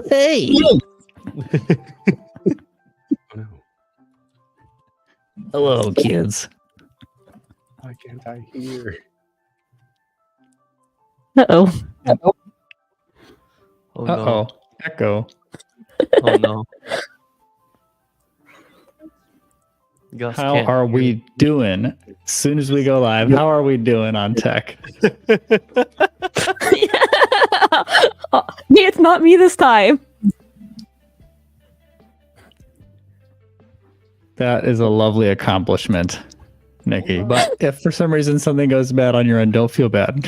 Hey! Oh, no. Hello, kids. Why can't I hear? Uh-oh. Oh Uh-oh. no. Echo. Oh no. Gus How can't are hear. we doing? As soon as we go live, how are we doing on tech? It's not me this time. That is a lovely accomplishment, Nikki. But if for some reason something goes bad on your end, don't feel bad.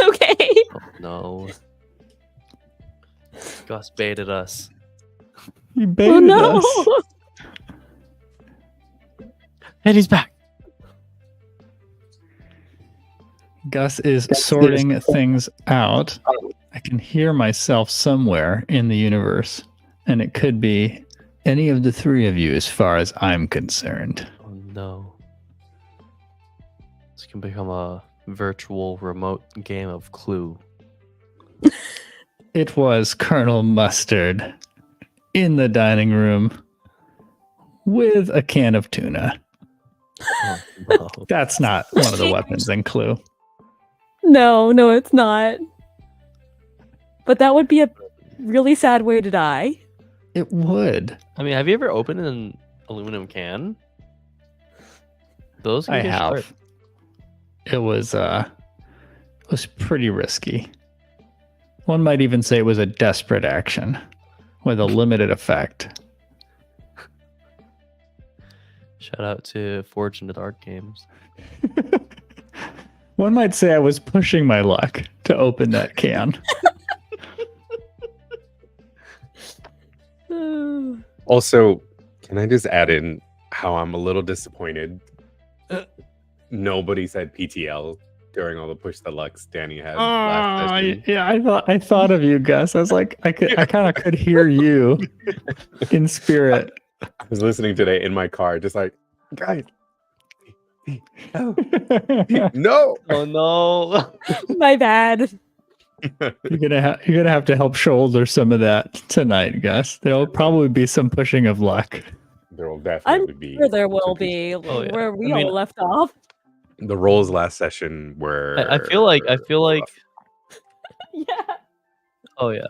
Okay. Oh no. Gus baited us. You baited Oh no. us. And he's back. Gus is sorting things out. I can hear myself somewhere in the universe, and it could be any of the three of you as far as I'm concerned. Oh no. This can become a virtual remote game of Clue. It was Colonel Mustard in the dining room with a can of tuna. Oh, no. That's not one of the weapons in Clue. No, it's not. But that would be a really sad way to die. It would. I mean, have you ever opened an aluminum can? Those can I get have. sharp. It was pretty risky. One might even say it was a desperate action with a limited effect. Shout out to Forge in the Dark Games. One might say I was pushing my luck to open that can. Also, can I just add in how I'm a little disappointed? Nobody said PTL during all the push the Lux Danny had last session. Yeah, I thought of you, Gus. I was like, I kind of could hear you in spirit. I was listening today in my car, just like, guys, no. No. Oh no. My bad. You're gonna have to help shoulder some of that tonight, Gus. There'll probably be some pushing of luck. There will definitely I'm be. sure there will be Oh, yeah. where we I mean- all left off. The roles last session were. I feel like Yeah. oh yeah.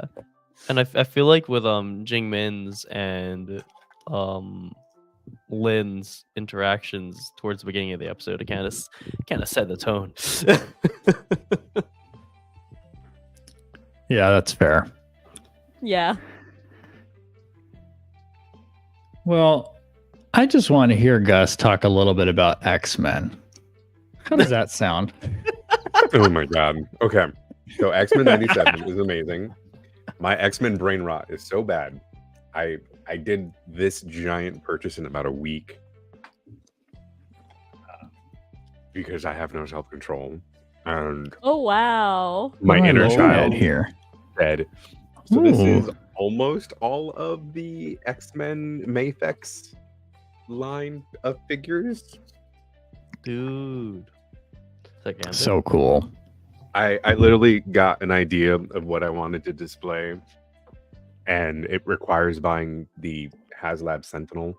And I feel like with Jing Min's and Lynn's interactions towards the beginning of the episode, it kind of set the tone. Yeah, that's fair. Yeah. Well, I just want to hear Gus talk a little bit about X-Men. How does that sound? Oh my god. Okay. So X-Men 97 is amazing. My X-Men brain rot is so bad. I did this giant purchase in about a week because I have no self-control and Oh wow. my Oh, inner Lord, child here. dead. So this is Ooh. almost all of the X-Men Mayfex line of figures. Dude. Second. So cool. I literally got an idea of what I wanted to display, and it requires buying the HasLab Sentinel.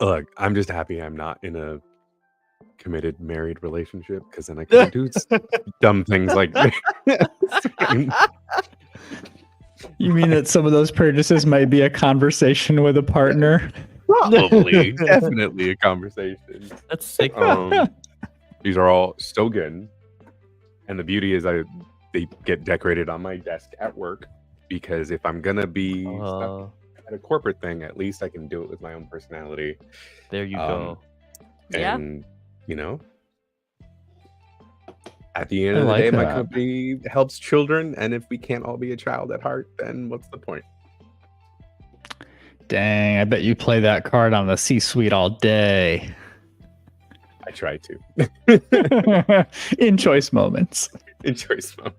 Look, I'm just happy I'm not in a committed married relationship, because then I can do dumb things like You mean that some of those purchases might be a conversation with a partner? probably, definitely a conversation. That's sick. These are all so good, and the beauty is they get decorated on my desk at work, because if I'm gonna be stuck at a corporate thing, at least I can do it with my own personality. There you go. Yeah. And you know, at the end I of the like day, my that. company helps children, and if we can't all be a child at heart, then what's the point? Dang, I bet you play that card on the C-suite all day. I try to. In choice moments. Enjoy some.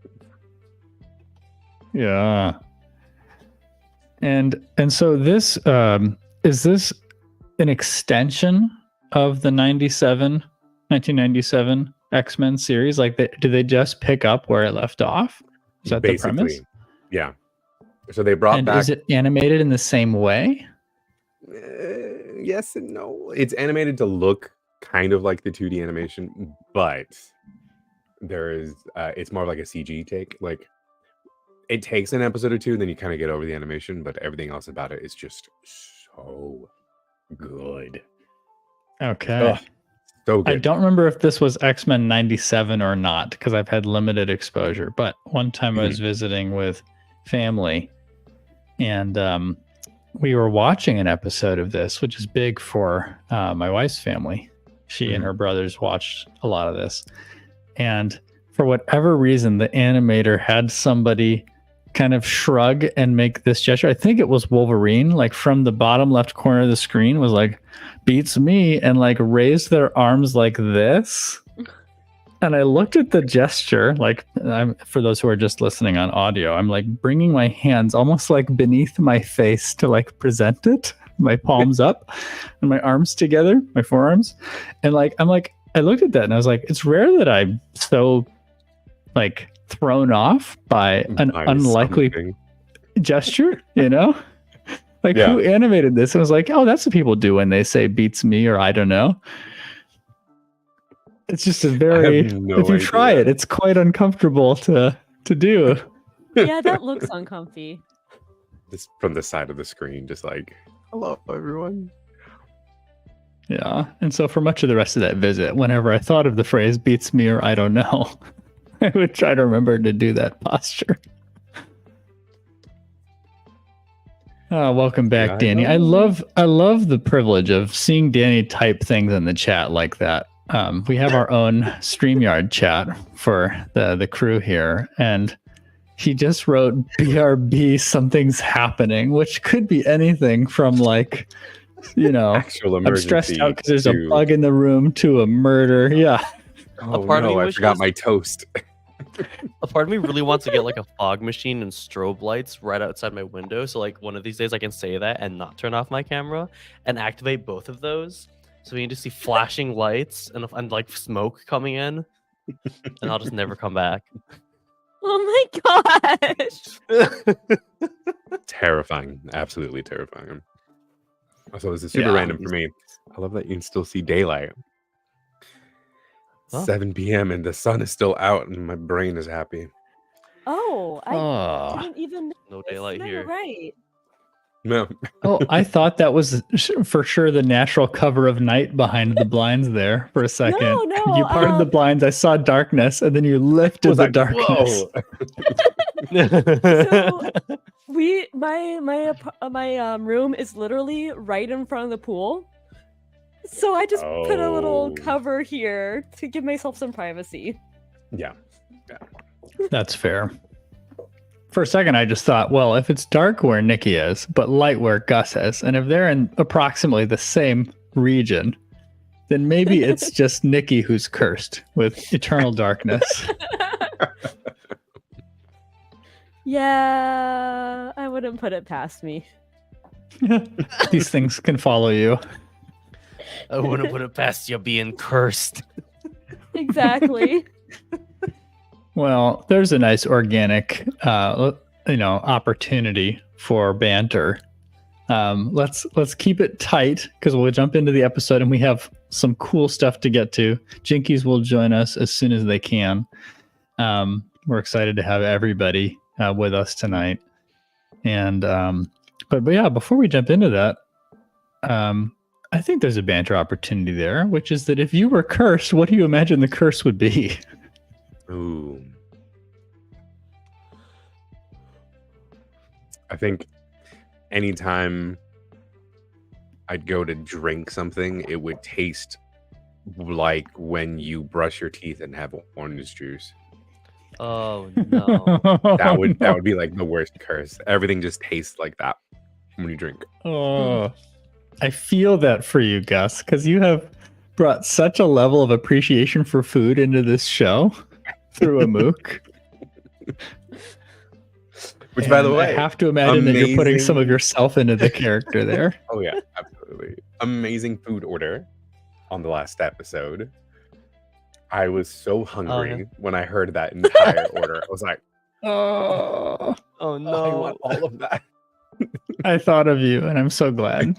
Yeah. And so this is this an extension of the 1997 X-Men series? Like, do they just pick up where it left off? Is that the premise? Yeah. So they brought And back. is it animated in the same way? Yes and no. It's animated to look kind of like the 2D animation, but there is it's more of like a CG take. Like it takes an episode or two, then you kind of get over the animation, but everything else about it is just so good. Okay. Ugh, so good. I don't remember if this was X-Men 97 or not, because I've had limited exposure. But one time I was visiting with family, and we were watching an episode of this, which is big for my wife's family. She and her brothers watched a lot of this. And for whatever reason, the animator had somebody kind of shrug and make this gesture. I think it was Wolverine, like from the bottom left corner of the screen, was like, beats me, and like raised their arms like this. And I looked at the gesture, like for those who are just listening on audio, I'm like bringing my hands almost like beneath my face to like present it, my palms up and my arms together, my forearms. And like, I looked at that and I was like, it's rare that I'm so like thrown off by an unlikely gesture, you know? Like who animated this? And I was like, oh, that's what people do when they say beats me or I don't know. It's just a very, if you try it, it's quite uncomfortable to do. Yeah, that looks uncomfy. Just from the side of the screen, just like, hello, everyone. Yeah. And so for much of the rest of that visit, whenever I thought of the phrase beats me or I don't know, I would try to remember to do that posture. Welcome back, Danny. I love the privilege of seeing Danny type things in the chat like that. We have our own StreamYard chat for the crew here, and he just wrote BRB, something's happening, which could be anything from like, you know, I'm stressed out because there's a bug in the room to a murder. Yeah. Oh no, I forgot my toast. A part of me really wants to get like a fog machine and strobe lights right outside my window. So like one of these days I can say that and not turn off my camera and activate both of those. So we can just see flashing lights and like smoke coming in, and I'll just never come back. Oh my gosh! Terrifying, absolutely terrifying. So this is super random for me. I love that you can still see daylight. Huh? 7 p.m. and the sun is still out, and my brain is happy. Oh, I didn't even. No daylight here. Right. No. Oh, I thought that was for sure the natural cover of night behind the blinds there for a second. No. You parted the blinds, I saw darkness, and then you lifted the darkness. So my room is literally right in front of the pool. So I just put a little cover here to give myself some privacy. Yeah. That's fair. For a second, I just thought, well, if it's dark where Nikki is, but light where Gus is, and if they're in approximately the same region, then maybe it's just Nikki who's cursed with eternal darkness. Yeah, I wouldn't put it past me. These things can follow you. I wouldn't put it past you being cursed. Exactly. Well, there's a nice organic, opportunity for banter. Let's keep it tight because we'll jump into the episode and we have some cool stuff to get to. Jinkies will join us as soon as they can. We're excited to have everybody with us tonight. And but yeah, before we jump into that, I think there's a banter opportunity there, which is that if you were cursed, what do you imagine the curse would be? Ooh. I think anytime I'd go to drink something, it would taste like when you brush your teeth and have orange juice. Oh no. That would be like the worst curse. Everything just tastes like that when you drink. Oh, I feel that for you, Gus, because you have brought such a level of appreciation for food into this show through Amuk. Which, by the way, I have to imagine that you're putting some of yourself into the character there. Oh yeah, absolutely. Amazing food order on the last episode. I was so hungry when I heard that entire order. I was like, Oh, Oh I no. want all of that. I thought of you, and I'm so glad.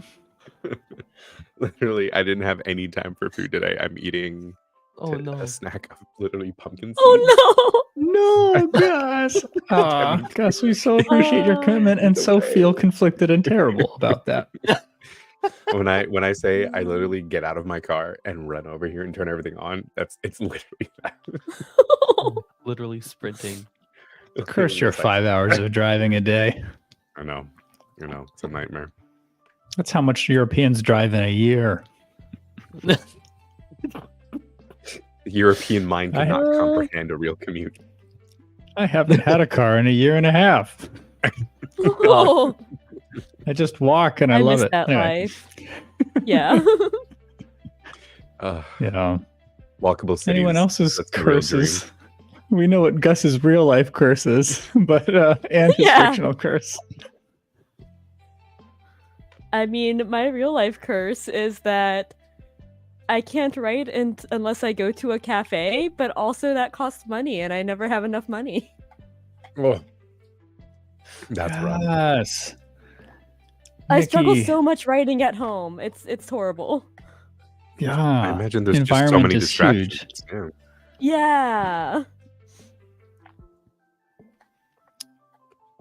Literally, I didn't have any time for food today. I'm eating Oh no. a snack of literally pumpkin seeds. Oh No, Gus. Gus, we so appreciate your commitment and so feel conflicted and terrible about that. When I say I literally get out of my car and run over here and turn everything on, it's literally that. no! Literally sprinting. Curse your 5 hours of driving a day. I know. It's a nightmare. That's how much Europeans drive in a year. The European mind cannot comprehend a real commute. I haven't had a car in a year and a half. Oh, I just walk and I love miss it. that Anyway, life. Yeah. you know, Walkable cities. anyone else's that's the real curses? We know what Gus's real life curse is, but and his Yeah. fictional curse. I mean, my real life curse is that I can't write unless I go to a cafe, but also that costs money, and I never have enough money. Oh, that's rough. Yes. I struggle Nikki, so much writing at home. It's horrible. Yeah. I imagine there's just so environment many is distractions. huge. Yeah.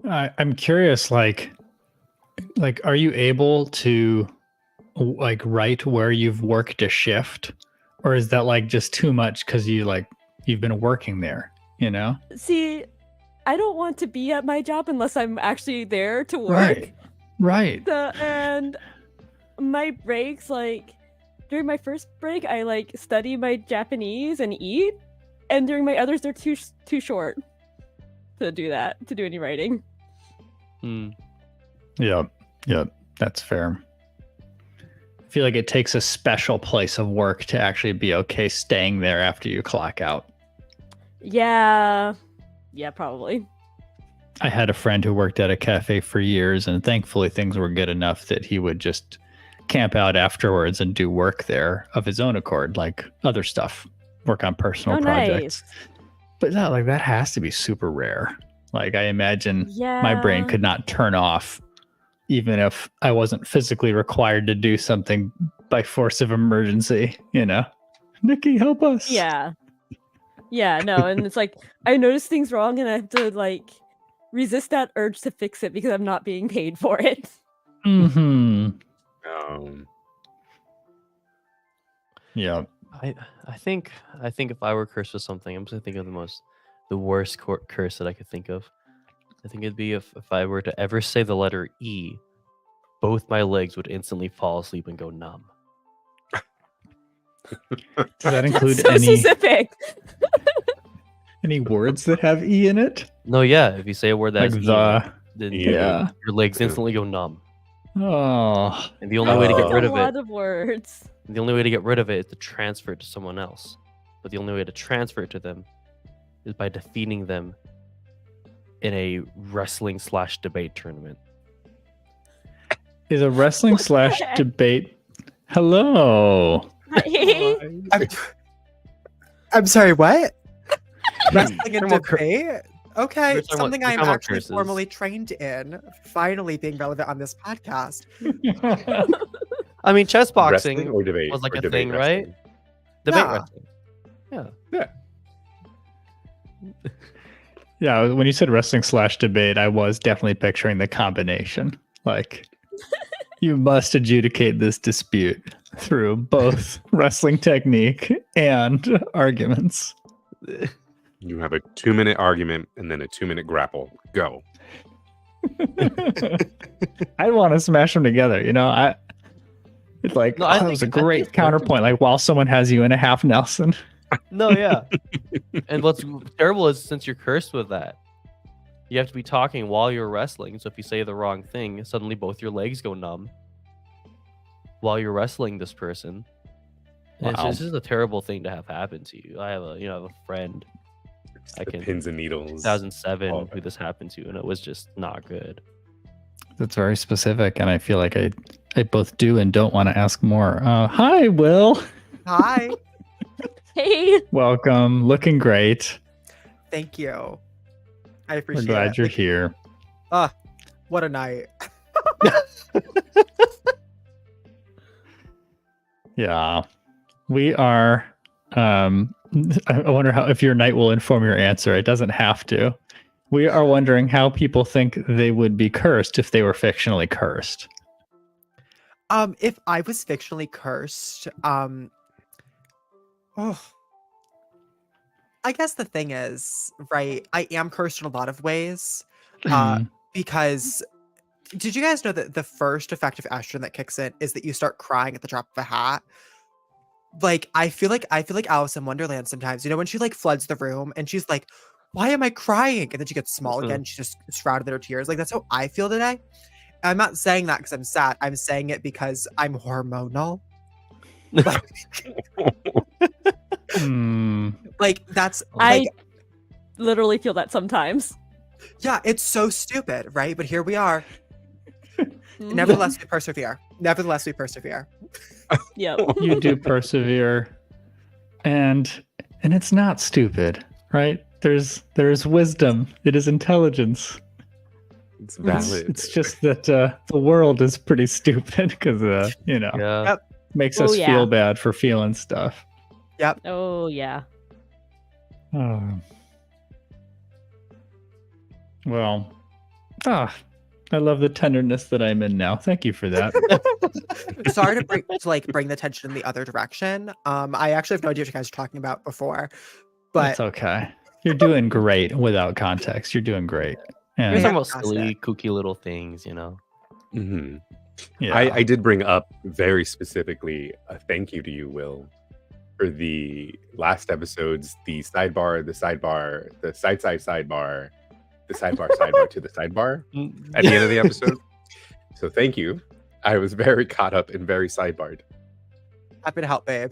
Yeah. I'm curious, like, are you able to like write where you've worked a shift, or is that like just too much because you've been working there? You know? See, I don't want to be at my job unless I'm actually there to work. Right. And my breaks, like during my first break, I like study my Japanese and eat, and during my others, they're too short to do that, to do any writing. Yep. That's fair. I feel like it takes a special place of work to actually be okay staying there after you clock out. Yeah, probably. I had a friend who worked at a cafe for years, and thankfully things were good enough that he would just camp out afterwards and do work there of his own accord, like other stuff, work on personal projects. Nice. But that has to be super rare. Like, I imagine Yeah. my brain could not turn off even if I wasn't physically required to do something by force of emergency, you know? Nikki, help us. Yeah, no, and it's like I notice things wrong, and I have to like resist that urge to fix it because I'm not being paid for it. Mm-hmm. Yeah. I think if I were cursed with something, I'm just thinking of the worst curse that I could think of. I think it'd be if I were to ever say the letter E, both my legs would instantly fall asleep and go numb. Does that include So specific. any words that have E in it? No, yeah. If you say a word that Like has E in it, then Yeah. your legs instantly go numb. Oh. And the only way to get That's rid a of lot it, of words. the only way to get rid of it is to transfer it to someone else. But the only way to transfer it to them is by defeating them in a wrestling/debate tournament. Is a wrestling slash debate. Hello. I'm sorry, what? Wrestling and Talking about debate? Okay, We're talking something about- I'm we're talking about actually curses. formally trained in. Finally being relevant on this podcast. I mean, chess Wrestling boxing or debate? was like or a debate thing, right? wrestling? Debate Yeah. wrestling. Yeah. Yeah, when you said wrestling slash debate, I was definitely picturing the combination. Like, you must adjudicate this dispute through both wrestling technique and arguments. You have a 2-minute argument and then a 2-minute grapple. Go. I'd want to smash them together, you know? It's like, No, I that was a think- I think great it's counterpoint. Like, while someone has you in a half Nelson. No, yeah. And what's terrible is since you're cursed with that, you have to be talking while you're wrestling. So if you say the wrong thing, suddenly both your legs go numb while you're wrestling this person. And Wow. It's just a terrible thing to have happen to you. I have a friend I The can- pins and needles. 2007 Oh, who this happened to, and it was just not good. That's very specific, and I feel like I both do and don't want to ask more. Hi, Will. Hi. Hey. Welcome. Looking great. Thank you. I We're appreciate glad it. you're here. What a night. Yeah. We are I wonder how if your night will inform your answer. It doesn't have to. We are wondering how people think they would be cursed if they were fictionally cursed. If I was fictionally cursed, I guess the thing is, right, I am cursed in a lot of ways. Mm. Because did you guys know that the first effect of estrogen that kicks in is that you start crying at the drop of a hat? Like I feel like Alice in Wonderland sometimes. You know when she like floods the room and she's like, "Why am I crying?" And then she gets small again. She's just shrouded in her tears. Like that's how I feel today. I'm not saying that because I'm sad. I'm saying it because I'm hormonal. Like that's I like literally feel that sometimes. yeah, it's so stupid, right? But here we are. Mhm. Nevertheless, we persevere. Nevertheless, we persevere. Yep. You do persevere, and it's not stupid, right? There's wisdom. It is intelligence. It's valid. It's just that the world is pretty stupid because Yeah. makes Oh, us yeah. feel bad for feeling stuff. Oh yeah. Oh. Well, I love the tenderness that I'm in now. Thank you for that. Sorry to bring the tension in the other direction. I actually have no idea what you guys are talking about before, but That's okay. You're doing great without context. You're doing great. We're And talking about Fantastic. silly, kooky little things, you know. Mhm. yeah, I did bring up very specifically a thank you to you, Will, for the last episodes, the sidebar, the side, sidebar, the sidebar to the sidebar at the end of the episode. So thank you. I was very caught up and very sidebarred. happy to help, babe.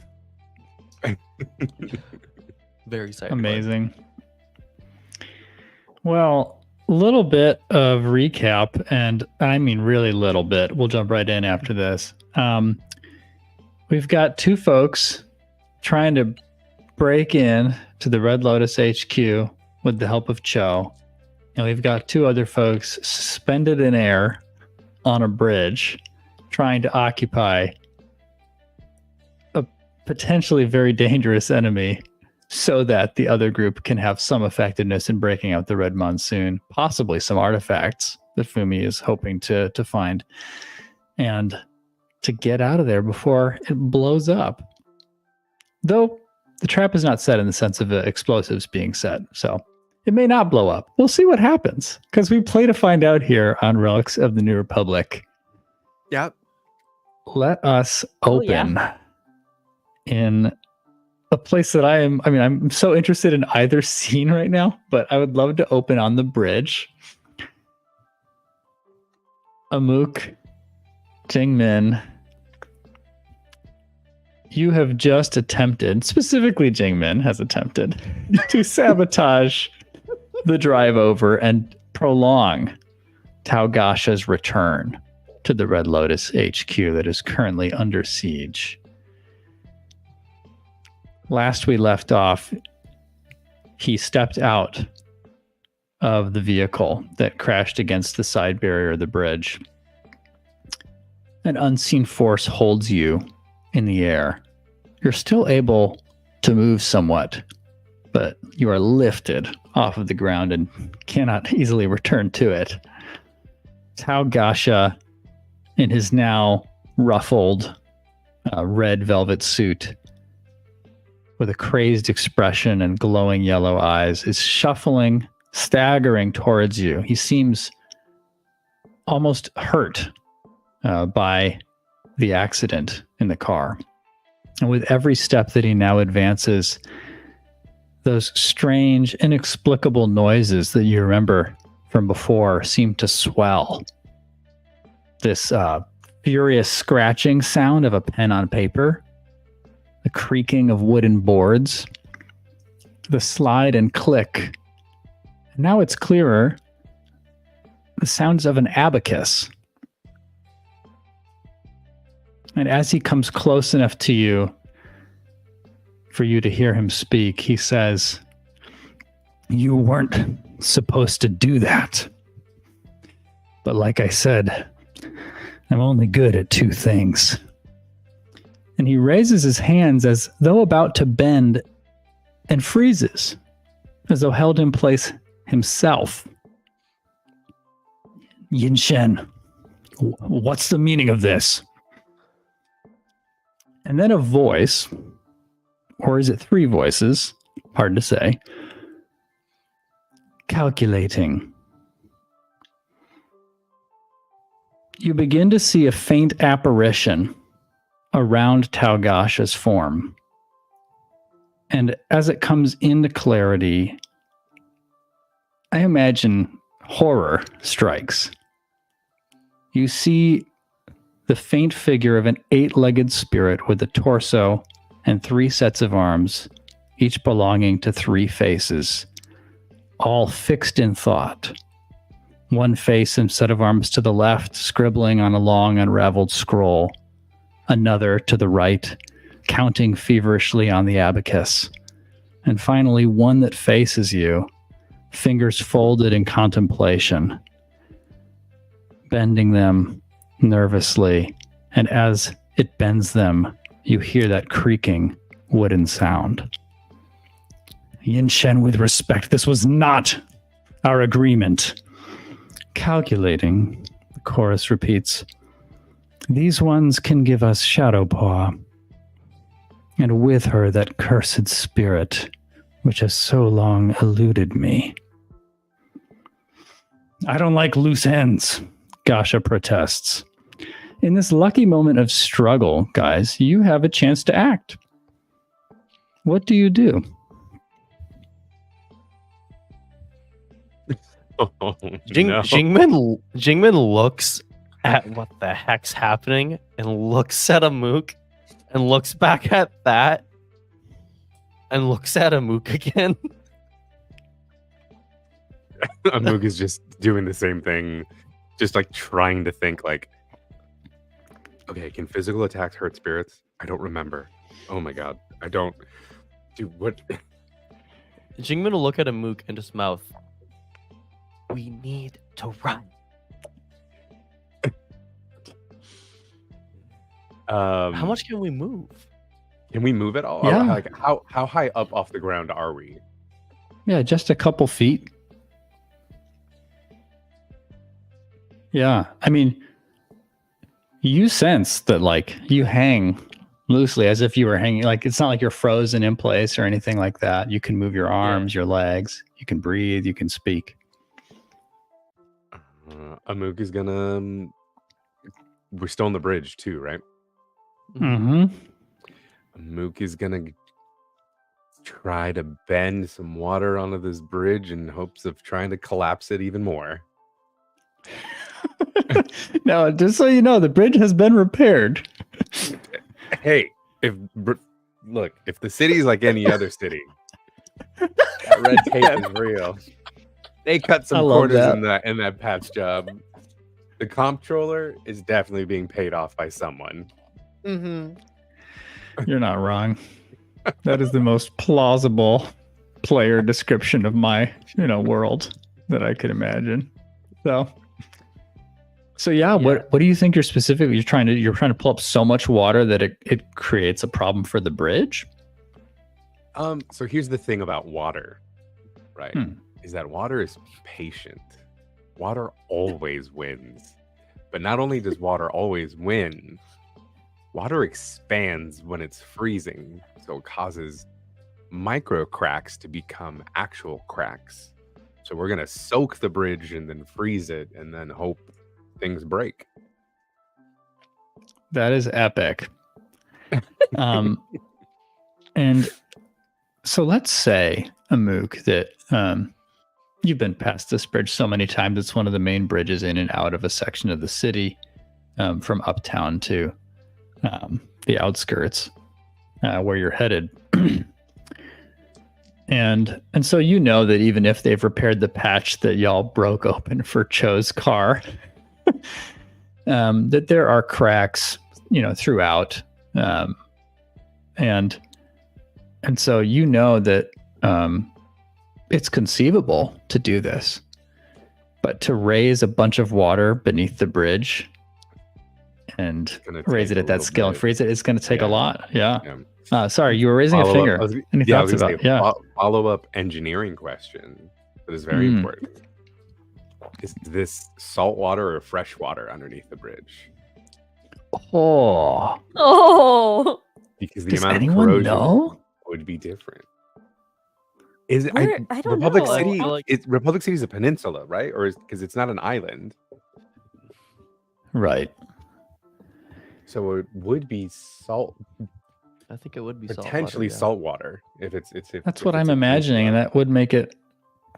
Very sidebar. amazing. Well, a little bit of recap, and I mean really little bit. We'll jump right in after this. We've got two folks trying to break in to the Red Lotus HQ with the help of Cho. And we've got two other folks suspended in air on a bridge trying to occupy a potentially very dangerous enemy so that the other group can have some effectiveness in breaking out the Red Monsoon, possibly some artifacts that Fumi is hoping to find, and to get out of there before it blows up. Though the trap is not set in the sense of explosives being set, so it may not blow up. We'll see what happens, because we play to find out here on Relics of the New Republic. Yep. Let us Oh, yeah. open in a place that I'm so interested in either scene right now, but I would love to open on the bridge. Amuk, Jing Min, you have just attempted, specifically Jing Min has attempted, to sabotage the drive over and prolong Tao Gasha's return to the Red Lotus HQ that is currently under siege. Last we left off, he stepped out of the vehicle that crashed against the side barrier of the bridge. An unseen force holds you in the air. You're still able to move somewhat, but you are lifted off of the ground and cannot easily return to it. Tao Gasha, in his now ruffled red velvet suit, with a crazed expression and glowing yellow eyes, is shuffling, staggering towards you. He seems almost hurt by the accident in the car. And with every step that he now advances, those strange, inexplicable noises that you remember from before seem to swell. This furious scratching sound of a pen on paper, the creaking of wooden boards, the slide and click. And now it's clearer, the sounds of an abacus. And as he comes close enough to you for you to hear him speak, he says, "You weren't supposed to do that. But like I said, I'm only good at 2 things. And he raises his hands as though about to bend and freezes, as though held in place himself. Yin Shen, what's the meaning of this? And then a voice, or is it 3 voices? Hard to say. Calculating. You begin to see a faint apparition around Talgasha's form. And as it comes into clarity, I imagine horror strikes. You see the faint figure of an 8-legged spirit with a torso and 3 sets of arms, each belonging to 3 faces, all fixed in thought. One face and set of arms to the left, scribbling on a long unraveled scroll. Another to the right, counting feverishly on the abacus. And finally, one that faces you, fingers folded in contemplation, bending them nervously, and as it bends them, you hear that creaking wooden sound. Yin Shen, with respect, this was not our agreement. Calculating, the chorus repeats. These ones can give us Shadow Paw, and with her that cursed spirit which has so long eluded me. I don't like loose ends, Gasha protests. In this lucky moment of struggle, guys, you have a chance to act. What do you do? Oh, Jing Min looks at what the heck's happening and looks at Amuk and looks back at that and looks at Amuk again. Amuk is just doing the same thing, just like trying to think like, okay, can physical attacks hurt spirits? I don't remember. Oh my god, I don't. Dude, what? Jing Min will look at Amuk and just mouth. We need to run. How much can we move? Can we move at all? Yeah. Like how high up off the ground are we? Yeah, just a couple feet. Yeah, I mean, you sense that like you hang loosely as if you were hanging. Like it's not like you're frozen in place or anything like that. You can move your arms, your legs. You can breathe. You can speak. Amuk is gonna. We're still on the bridge too, right? Mm-hmm. Amuk is gonna try to bend some water onto this bridge in hopes of trying to collapse it even more. Now, just so you know, the bridge has been repaired. Hey, if the city's like any other city, that red tape is real. They cut some corners in that patch job. The comptroller is definitely being paid off by someone. Mm-hmm. You're not wrong. That is the most plausible player description of my, world that I could imagine. So yeah, what do you think you're specifically you're trying to pull up so much water that it creates a problem for the bridge? So here's the thing about water, right? Is that water is patient. Water always wins. But not only does water always win, water expands when it's freezing, so it causes micro cracks to become actual cracks. So we're gonna soak the bridge and then freeze it and then hope things break. That is epic. And so let's say, Amuk, that you've been past this bridge so many times. It's one of the main bridges in and out of a section of the city, from uptown to the outskirts, where you're headed. And so you know that even if they've repaired the patch that y'all broke open for Cho's car, that there are cracks, throughout, and so you know that it's conceivable to do this, but to raise a bunch of water beneath the bridge and raise it at that scale and freeze it, it's going to take a lot. Yeah. Sorry, you were raising a finger. Any thoughts about? Follow-up engineering question that is very important. Is this salt water or fresh water underneath the bridge? Oh. Because the Does amount of anyone corrosion know? would be different. Is it? I don't Republic know. City. Republic City is a peninsula, right? Or because it's not an island, Right. so it would be salt, I think it would be potentially salt water. If it's That's what I'm imagining, and that would make it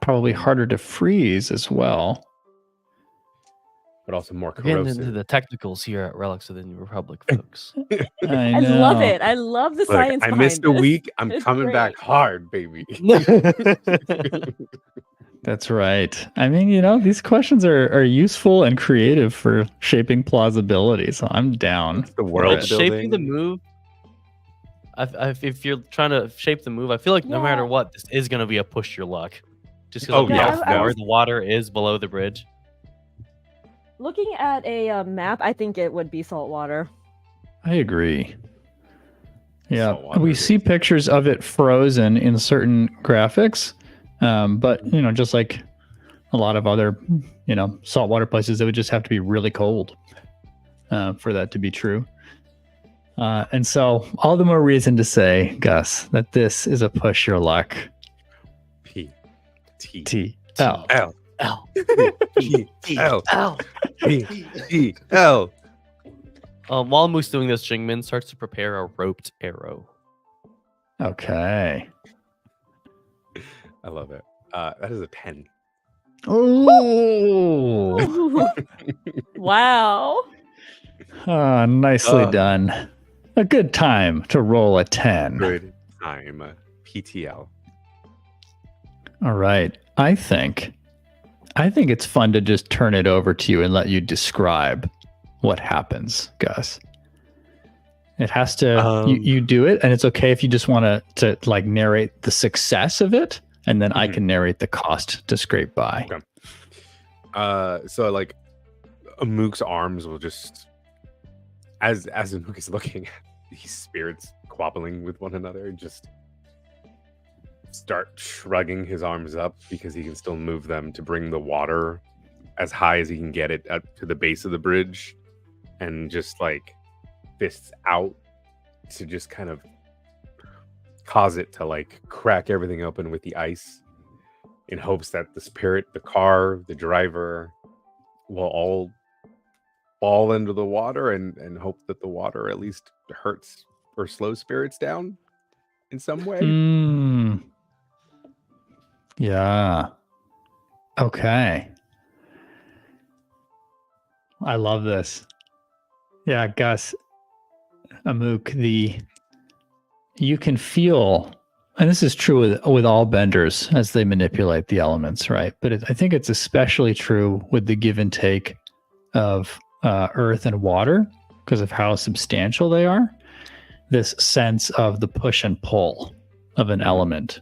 probably harder to freeze as well. but also more We're getting corrosive. into the technicals here at Relics of the New Republic, folks. I love it. I love the Look, science I behind missed a this. week. I'm It's coming back great. hard, baby. That's right. I mean, these questions are useful and creative for shaping plausibility, so I'm down. The world Right. Shaping the building. move. If you're trying to shape the move, I feel like no matter Yeah. what, this is going to be a push your luck. Just Oh, because yeah, how I far was- the water is below the bridge. Looking at a map, I think it would be saltwater. I agree. Yeah, Saltwater we it see is. pictures of it frozen in certain graphics, but just like a lot of other, saltwater places, it would just have to be really cold for that to be true. And so, all the more reason to say, Gus, that this is a push your luck. P T T L. L L. P L L. P E L. While Moose doing this, Jing Min starts to prepare a roped arrow. Okay. I love it. That is a 10. Oh, Wow. nicely done. A good time to roll a 10. Good time. PTL. All right. I think it's fun to just turn it over to you and let you describe what happens, Gus. It has to you do it, and it's okay if you just want to like narrate the success of it, and then I can narrate the cost to scrape by. Okay. So like Amuk's arms will just as Amuk is looking at these spirits quabbling with one another, just start shrugging his arms up because he can still move them to bring the water as high as he can get it up to the base of the bridge, and just like fists out to just kind of cause it to like crack everything open with the ice, in hopes that the spirit, the car, the driver will all fall into the water, and hope that the water at least hurts or slows spirits down in some way. Yeah. Okay. I love this. Yeah, Gus, Amuk, you can feel, and this is true with all benders as they manipulate the elements, right? But I think it's especially true with the give and take of earth and water because of how substantial they are. This sense of the push and pull of an element,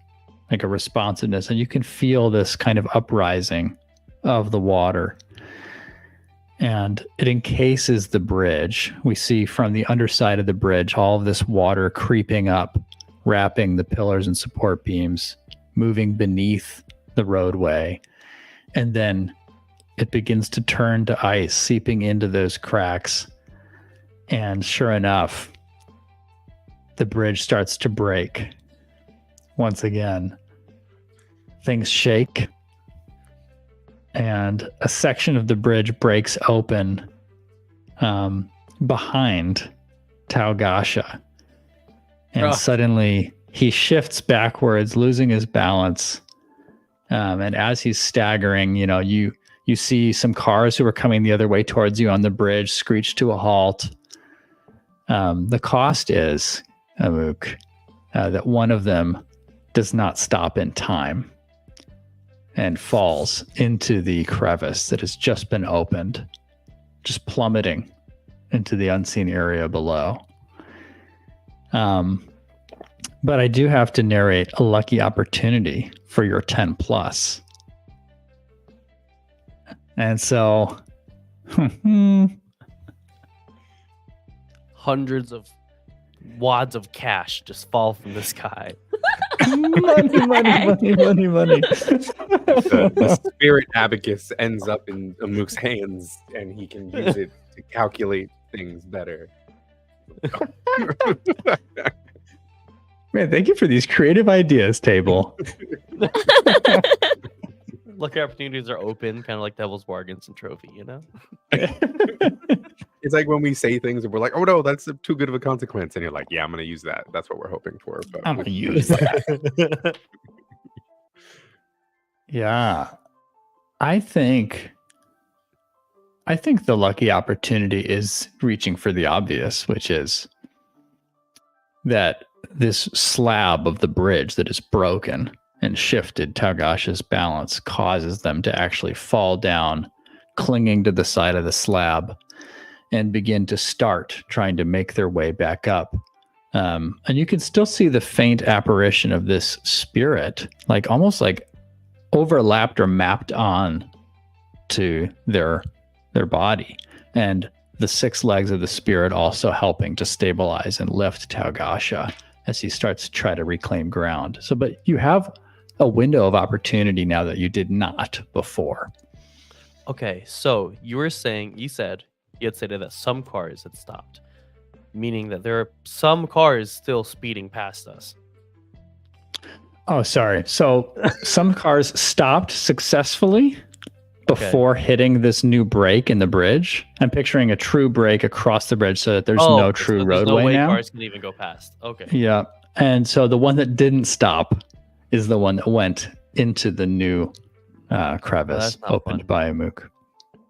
like a responsiveness, and you can feel this kind of uprising of the water. And it encases the bridge. We see from the underside of the bridge all of this water creeping up, wrapping the pillars and support beams, moving beneath the roadway. And then it begins to turn to ice, seeping into those cracks. And sure enough, the bridge starts to break. Once again, things shake. And a section of the bridge breaks open behind Taogasha. And suddenly he shifts backwards, losing his balance. And as he's staggering, you see some cars who are coming the other way towards you on the bridge screech to a halt. The cost is, Amuk, that one of them does not stop in time and falls into the crevice that has just been opened, just plummeting into the unseen area below. But I do have to narrate a lucky opportunity for your 10 plus. And so, Hundreds of wads of cash just fall from the sky. money. The spirit abacus ends up in Amuk's hands, and he can use it to calculate things better. Man, thank you for these creative ideas, table. Lucky opportunities are open, kind of like Devil's Bargains and Trophy, you know? It's like when we say things and we're like, "Oh no, that's too good of a consequence," and you're like, "Yeah, I'm gonna use that. That's what we're hoping for." But I'm gonna use that. Yeah, I think the lucky opportunity is reaching for the obvious, which is that this slab of the bridge that is broken and shifted Taugash's balance causes them to actually fall down, clinging to the side of the slab, and begin to start trying to make their way back up. And you can still see the faint apparition of this spirit, like almost like overlapped or mapped on to their body. And the 6 legs of the spirit also helping to stabilize and lift Taugasha as he starts to try to reclaim ground. So, but you have a window of opportunity now that you did not before. Okay, so you said you had stated that some cars had stopped, meaning that there are some cars still speeding past us. Oh, sorry. So some cars stopped successfully before hitting this new break in the bridge. I'm picturing a true break across the bridge so that there's no true there's roadway no way now. Cars can even go past. Okay. Yeah. And so the one that didn't stop is the one that went into the new crevice that's not opened fun. by Amuk.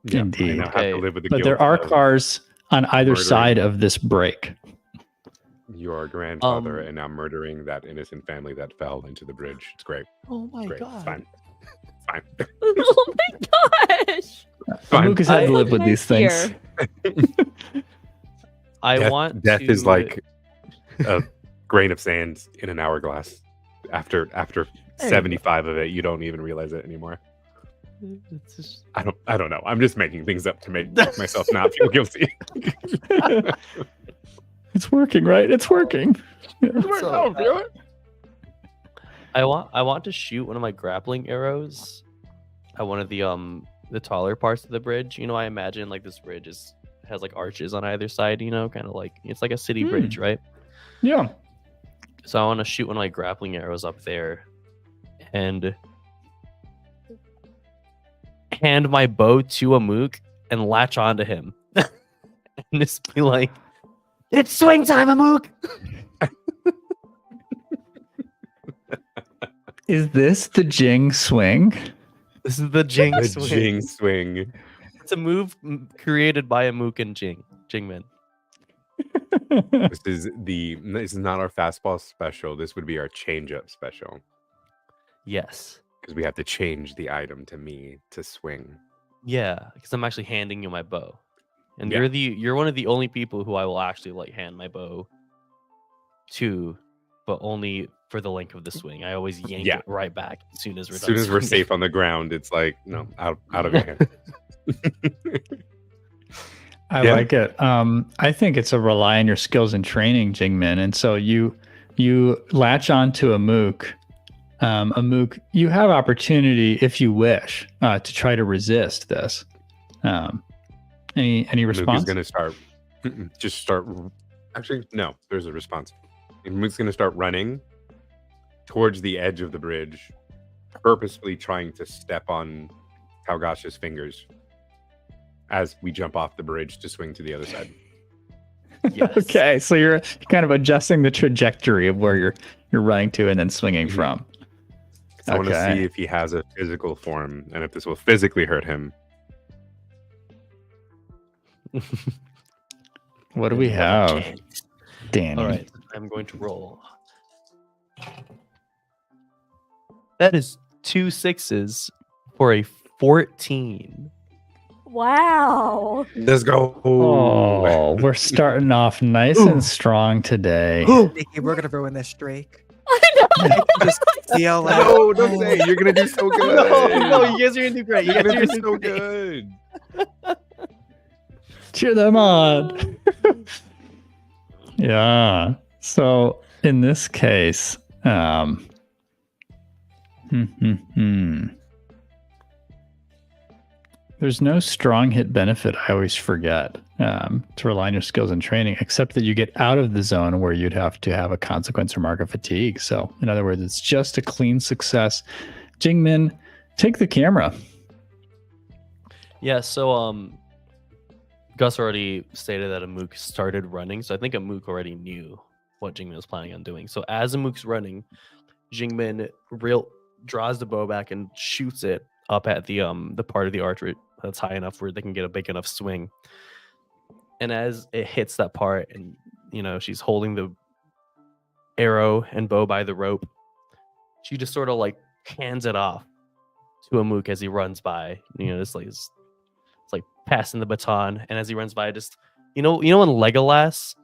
yeah, Indeed. I now have to live with the But guilt there are of cars on either murdering side of this break. your grandfather and now murdering that innocent family that fell into the bridge. It's great. Oh my Great. It's fine. It's fine. Oh my gosh! Fine. Amuk has had to live with Nice these things. here. Death is like a grain of sand in an hourglass. After 75 of it, you don't even realize it anymore. It's just... I don't know. I'm just making things up to make myself not feel guilty. It's working, right? It's working. So, I want to shoot one of my grappling arrows at one of the taller parts of the bridge. You know, I imagine like this bridge has like arches on either side, you know, kind of like it's like a city bridge, right? Yeah. So I want to shoot one of my grappling arrows up there and hand my bow to Amuk and latch onto him. And just be like, "It's swing time, Amuk!" Is this the Jing swing? This is the Jing The swing. Jing swing. It's a move created by Amuk and Jing Min. This is not our fastball special. This would be our change-up special Yes. because we have to change the item to me to swing. Yeah, because I'm actually handing you my bow, and Yeah. you're one of the only people who I will actually like hand my bow to, but only for the length of the swing. I always yank Yeah. it right back as soon as we're As done. soon as we're swinging. safe on the ground, it's like no, out of your hand. I Yeah. like it. I think it's a rely on your skills and training, Jing Min. And so you latch on to Amuk. Amuk, you have opportunity if you wish to try to resist this. Any Amuk response? is going to start. Actually, no. There's a response. Amuk's going to start running towards the edge of the bridge, purposefully trying to step on Taugash's fingers as we jump off the bridge to swing to the other side. Yes. Okay, so you're kind of adjusting the trajectory of where you're running to and then swinging Mhm. from. I want to Okay. see if he has a physical form and if this will physically hurt him. What do we have, Danny? All right, I'm going to roll. That is 2 6s for a 14. Wow. Let's go. Oh, we're starting off nice and strong today. Nikki, we're gonna ruin this streak. I know. I can just feel it. No, don't say it. You're gonna do so good. No, you guys are gonna do great. You You're guys gonna are do gonna do so great. good. Cheer them on. Yeah. So in this case, there's no strong hit benefit. I always forget to rely on your skills and training, except that you get out of the zone where you'd have to have a consequence or mark of fatigue. So in other words, it's just a clean success. Jing Min, take the camera. Yeah, so Gus already stated that Amuk started running, so I think Amuk already knew what Jing Min was planning on doing. So as Amuk's running, Jing Min draws the bow back and shoots it up at the part of the archer that's high enough where they can get a big enough swing. And as it hits that part, and she's holding the arrow and bow by the rope, she just sort of like hands it off to Amuk as he runs by. It's like passing the baton. And as he runs by, just when Legolas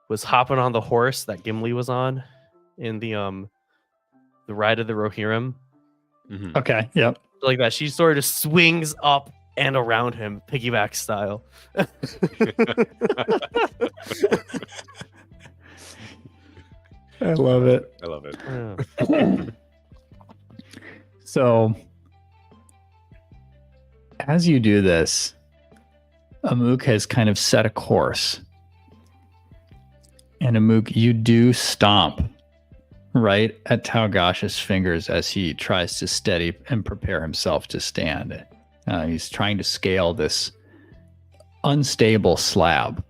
was hopping on the horse that Gimli was on in the Ride of the Rohirrim. Mhm. Okay. Yep. Like that, she sort of just swings up and around him, piggyback style. I love it. I love it. So, as you do this, Amuk has kind of set a course. And Amuk, you do stomp right at Taogash's fingers as he tries to steady and prepare himself to stand. He's trying to scale this unstable slab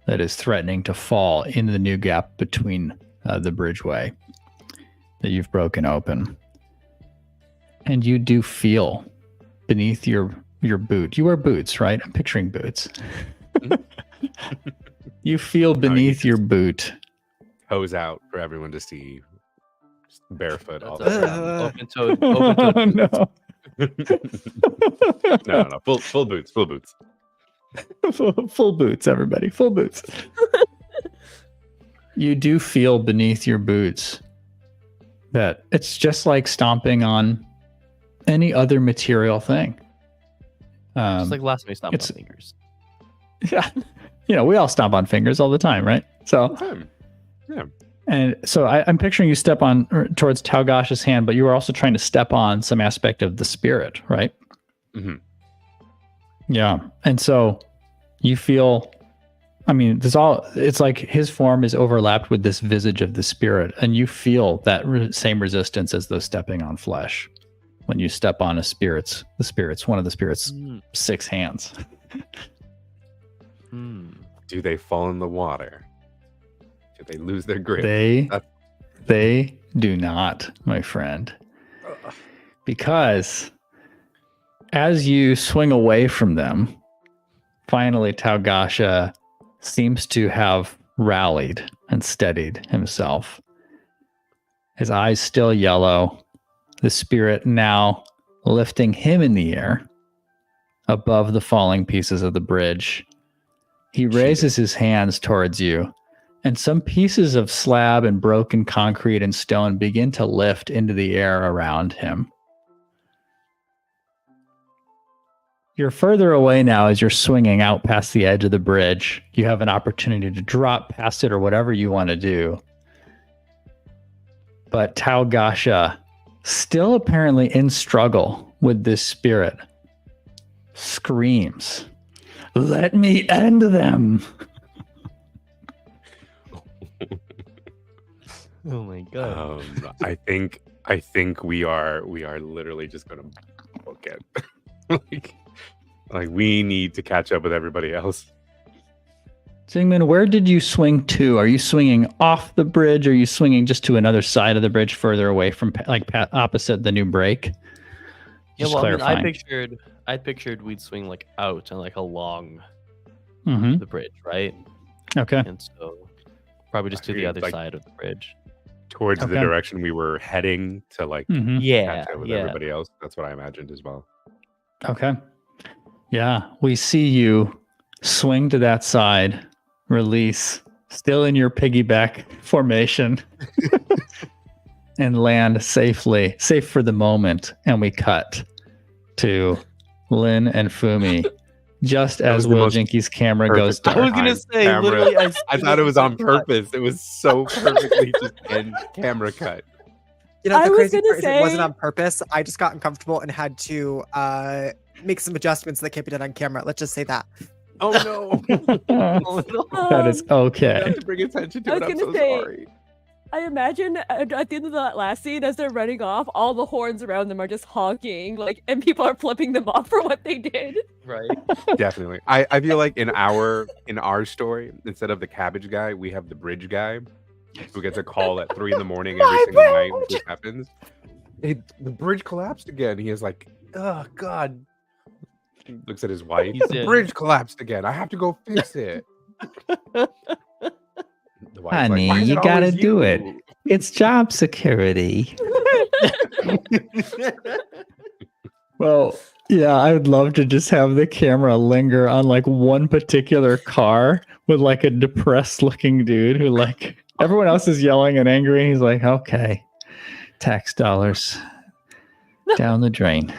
that is threatening to fall into the new gap between the bridgeway that you've broken open. And you do feel beneath your boot. You wear boots, right? I'm picturing boots. You feel beneath your boot. Hose out for everyone to see. Just barefoot all the That's time. Open-toed Oh, boots. no. No. Full boots. Full boots. Full boots, everybody. Full boots. You do feel beneath your boots that it's just like stomping on any other material thing. Just like last time we stomped it's- on fingers. Yeah. We all stomp on fingers all the time, right? So, Yeah. and so I'm picturing you step on towards Taogash's hand, but you were also trying to step on some aspect of the spirit, right? Mhm. Yeah. And so you feel, it's like his form is overlapped with this visage of the spirit, and you feel that same resistance as though stepping on flesh when you step on one of the spirit's 6 hands. Do they fall in the water? Do they lose their grip? They do not, my friend. Because as you swing away from them, finally Taogasha seems to have rallied and steadied himself. His eyes still yellow, the spirit now lifting him in the air above the falling pieces of the bridge. He raises his hands towards you, and some pieces of slab and broken concrete and stone begin to lift into the air around him. You're further away now as you're swinging out past the edge of the bridge. You have an opportunity to drop past it or whatever you want to do. But Taogasha, still apparently in struggle with this spirit, screams, "Let me end them!" Oh my god. I think we are literally just gonna book it. like we need to catch up with everybody else. Jing Min, where did you swing to? Are you swinging off the bridge? Or are you swinging just to another side of the bridge, further away from, opposite the new break? Yeah, Just well, clarifying. I pictured we'd swing like out and like along Mhm. the bridge, right? Okay. And so probably just to the other Like- side of the bridge. Towards the Okay. direction we were heading to Mhm. Yeah, catch up with yeah. everybody else. That's what I imagined as well. Okay. Yeah, we see you swing to that side, release, still in your piggyback formation, and land safely, safe for the moment. And we cut to Lynn and Fumi just That was as the Will most Jinky's camera goes perfect I was dark. gonna Time say, camera. literally, I thought it was on purpose. It was so perfectly just end camera cut. You know, I the was crazy gonna part is it wasn't say- on purpose. I just got uncomfortable and had to make some adjustments that can't be done on camera. Let's just say that. Oh no! Oh, no. That is You okay. have to bring attention to I it. was I'm gonna so say- sorry. I imagine at the end of that last scene, as they're running off, all the horns around them are just honking, like, and people are flipping them off for what they did. Right. Definitely. I feel like in our story, instead of the cabbage guy, we have the bridge guy who gets a call at 3 a.m. every single night when this happens. The bridge collapsed again. He is like, oh God. He looks at his wife. He's The in. bridge collapsed again. I have to go fix it. The wife's Honey, "Why is you it gotta always do it." you?" It's job security. Well, yeah, I would love to just have the camera linger on like one particular car with like a depressed looking dude who like everyone else is yelling and angry. And he's like, okay, tax dollars down the drain.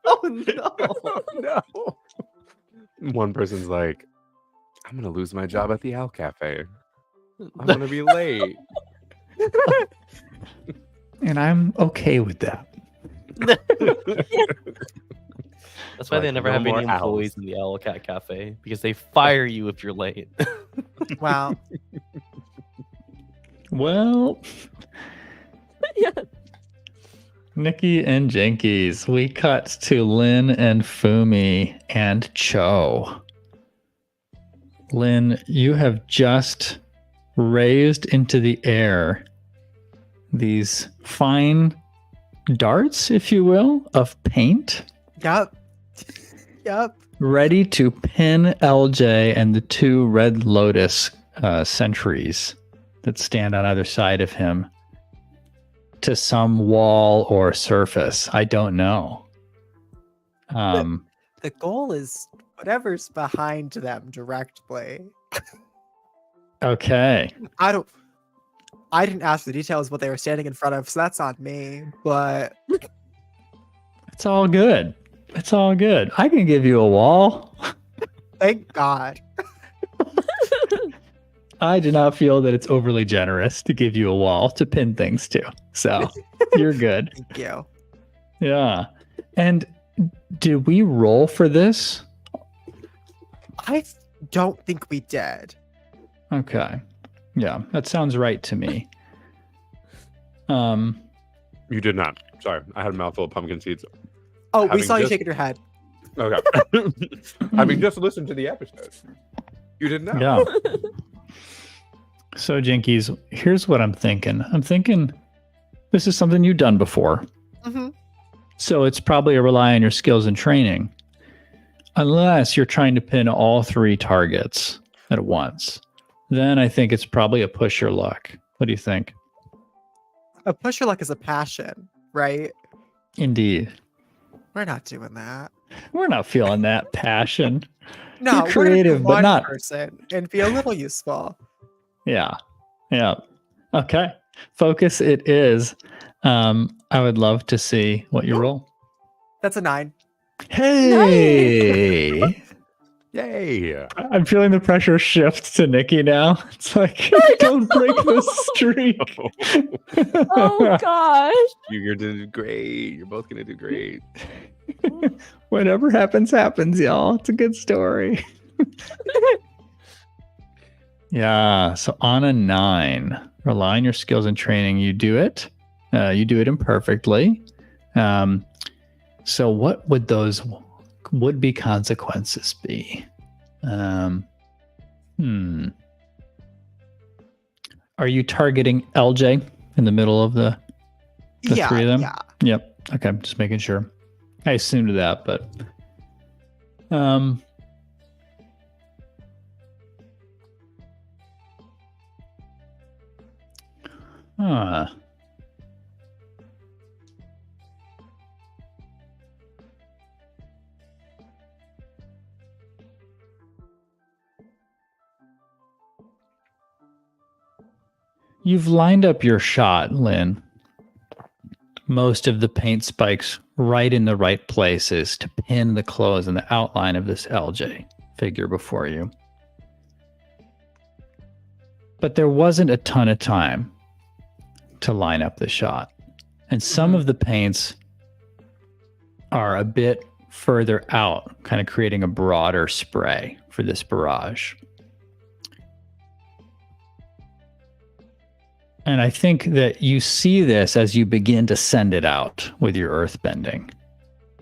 Oh no. No. One person's like, I'm gonna lose my job at the Al Cafe. I'm gonna be late. And I'm okay with that. That's why they Like, never no have any more employees owls. in the Owl Cat Cafe because they fire you if you're late. Wow. Well, Yeah. Nikki and Jinkies, we cut to Lynn and Fumi and Cho. Lynn, you have just raised into the air these fine darts, if you will, of paint, Yep. Yep. ready to pin LJ and the two Red Lotus sentries that stand on either side of him to some wall or surface. I don't know. The goal is whatever's behind them directly. Okay. I didn't ask the details of what they were standing in front of, so that's on me. But It's all good. It's all good. I can give you a wall. thank God. I do not feel that it's overly generous to give you a wall to pin things to. So you're good. Thank you. Yeah. And did we roll for this? I don't think we did. Okay. Yeah, that sounds right to me. You did not. Sorry, I had a mouthful of pumpkin seeds. Oh, we Having saw you just- shaking your head. Okay. Having just listened to the episode, you didn't know. Yeah. So, Jinkies, here's what I'm thinking. I'm thinking this is something you've done before. Mhm. So it's probably a rely on your skills and training. Unless you're trying to pin all three targets at once. Then I think it's probably a push your luck. What do you think? A push your luck is a passion, right? Indeed. We're not doing that. We're not feeling that passion. No, You're we're gonna creative, do but one not- person and be a little useful. Yeah. Yeah. Okay. Focus it is. I would love to see what you roll. That's a 9. Hey. Yay! I'm feeling the pressure shift to Nikki now. It's like, don't break the streak. Oh gosh. You're gonna do great. You're both gonna do great. Whatever happens, happens, y'all. It's a good story. Yeah. So on a 9, rely on your skills and training. You do it. You do it imperfectly. So what would those would-be consequences be? Are you targeting LJ in the middle of the Yeah, three of them? yeah. Yep. Okay, just making sure. I assumed that, but You've lined up your shot, Lynn. Most of the paint spikes right in the right places to pin the clothes and the outline of this LJ figure before you. But there wasn't a ton of time to line up the shot. And some of the paints are a bit further out, kind of creating a broader spray for this barrage. And I think that you see this as you begin to send it out with your earthbending.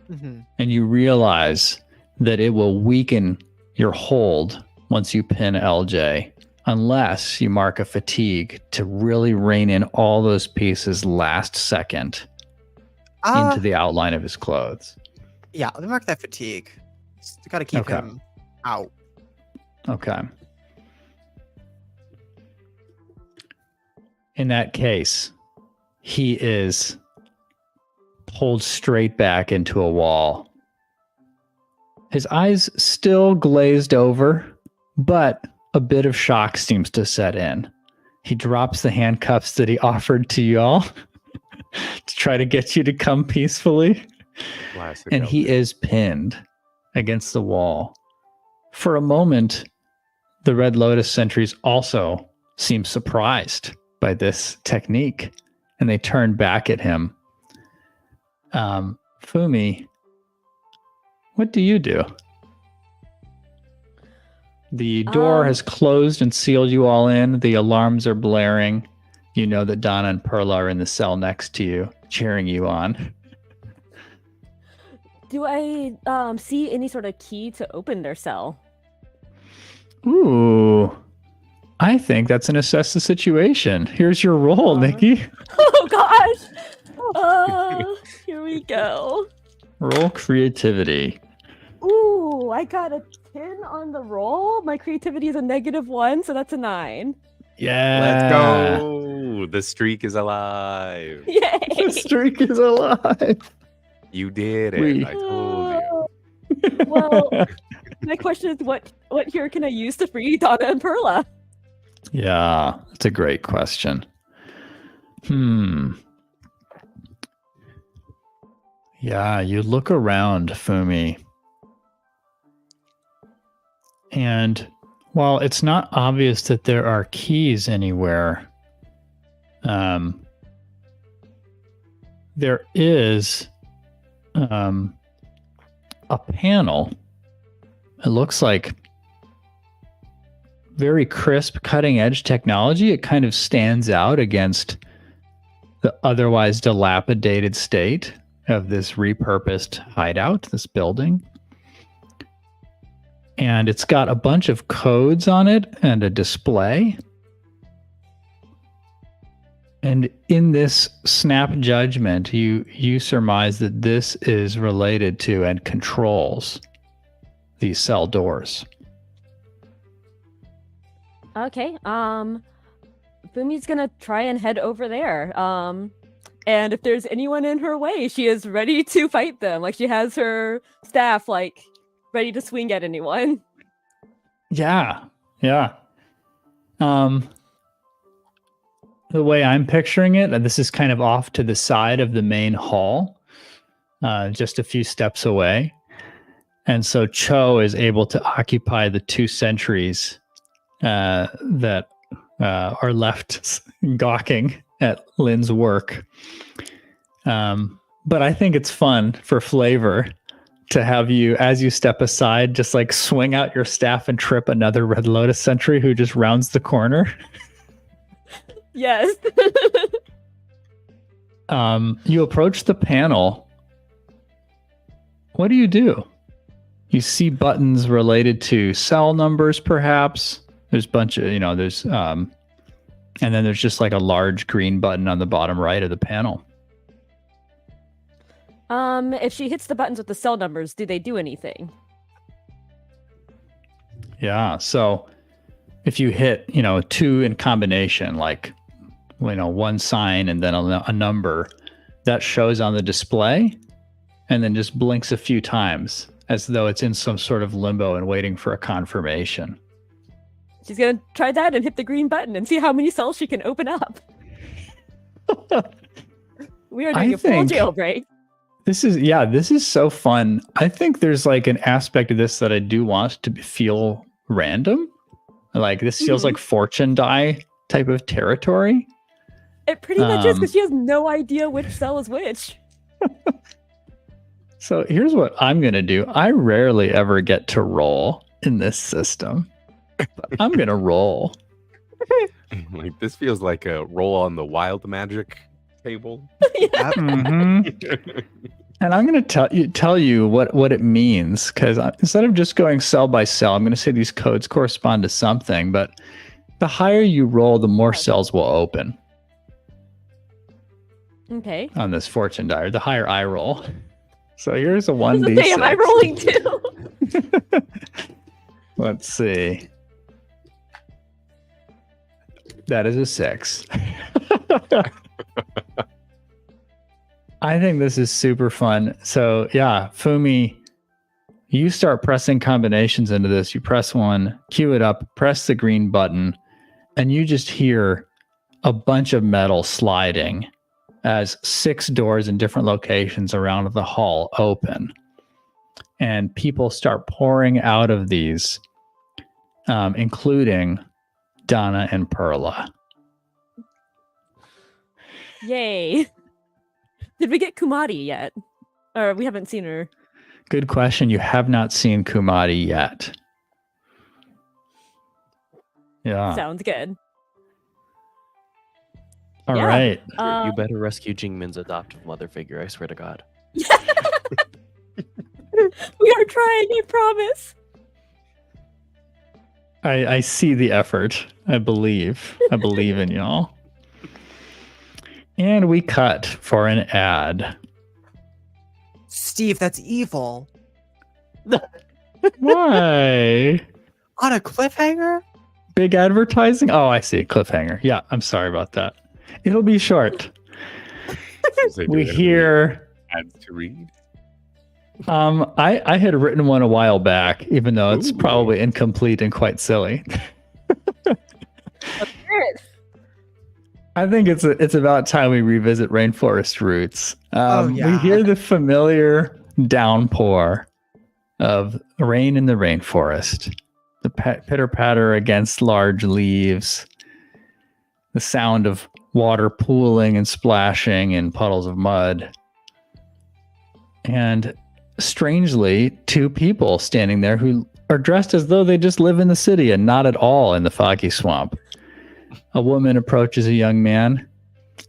And you realize that it will weaken your hold once you pin LJ, unless you mark a fatigue to really rein in all those pieces last second into the outline of his clothes. Yeah, let me mark that fatigue. Just gotta keep him out. Okay. In that case, he is pulled straight back into a wall. His eyes still glazed over, but a bit of shock seems to set in. He drops the handcuffs that he offered to y'all to try to get you to come peacefully. Classic And he LJ. is pinned against the wall. For a moment, the Red Lotus sentries also seem surprised by this technique, and they turn back at him. Fumi, what do you do? The door has closed and sealed you all in. The alarms are blaring. You know that Donna and Perla are in the cell next to you, cheering you on. Do I see any sort of key to open their cell? Ooh, I think that's an assess the situation. Here's your roll, Nikki. Oh gosh! Here we go. Roll creativity. Ooh, I got a 10 on the roll. My creativity is a -1, so that's a 9. Yeah. Let's go. The streak is alive. Yay! The streak is alive. You did it. We- I told you. Well, my question is, what here can I use to free Donna and Perla? Yeah, that's a great question. Yeah, you look around, Fumi. And while it's not obvious that there are keys anywhere, there is a panel. It looks like very crisp, cutting edge technology. It kind of stands out against the otherwise dilapidated state of this repurposed hideout, this building. And it's got a bunch of codes on it and a display. And in this snap judgment, you surmise that this is related to and controls these cell doors. Okay, Fumi's gonna try and head over there. And if there's anyone in her way, she is ready to fight them. Like, she has her staff, like, ready to swing at anyone. Yeah. The way I'm picturing it, and this is kind of off to the side of the main hall, just a few steps away. And so Cho is able to occupy the 2 sentries that are left gawking at Lynn's work. But I think it's fun for flavor to have you, as you step aside, just like swing out your staff and trip another Red Lotus sentry who just rounds the corner. Yes. You approach the panel. What do? You see buttons related to cell numbers, perhaps. There's a bunch of, there's, and then there's just like a large green button on the bottom right of the panel. If she hits the buttons with the cell numbers, do they do anything? Yeah. So if you hit, 2 in combination, like, one sign and then a number, that shows on the display and then just blinks a few times as though it's in some sort of limbo and waiting for a confirmation. She's gonna try that and hit the green button and see how many cells she can open up. We are doing a full jailbreak. This is so fun. I think there's like an aspect of this that I do want to feel random. Like this feels like fortune die type of territory. It pretty much is, because she has no idea which cell is which. So here's what I'm going to do. I rarely ever get to roll in this system. But I'm going to roll. Like this feels like a roll on the wild magic table. Mm-hmm. And I'm going to tell you what it means, because instead of just going cell by cell, I'm going to say these codes correspond to something, but the higher you roll, the more cells will open. Okay. On this fortune die, or the higher I roll. So here's a 1d6. Am I rolling too? Let's see. That is a 6. I think this is super fun. So yeah, Fumi, you start pressing combinations into this. You press one, cue it up, press the green button, and you just hear a bunch of metal sliding as 6 doors in different locations around the hall open. And people start pouring out of these, including Donna and Perla. Yay. Did we get Kumari yet? Or we haven't seen her? Good question. You have not seen Kumari yet. Yeah. Sounds good. All right. You better rescue Jing Min's adoptive mother figure, I swear to God. We are trying, I promise. I see the effort. I believe in y'all. And we cut for an ad. Steve, that's evil. Why? On a cliffhanger? Big advertising? Oh, I see. Cliffhanger. Yeah, I'm sorry about that. It'll be short. We hear ads to read. I had written one a while back, even though it's probably incomplete and quite silly. I think it's about time we revisit Rainforest Roots. We hear the familiar downpour of rain in the rainforest, the pitter-patter against large leaves, the sound of water pooling and splashing in puddles of mud, and strangely, 2 people standing there who are dressed as though they just live in the city and not at all in the foggy swamp. A woman approaches a young man.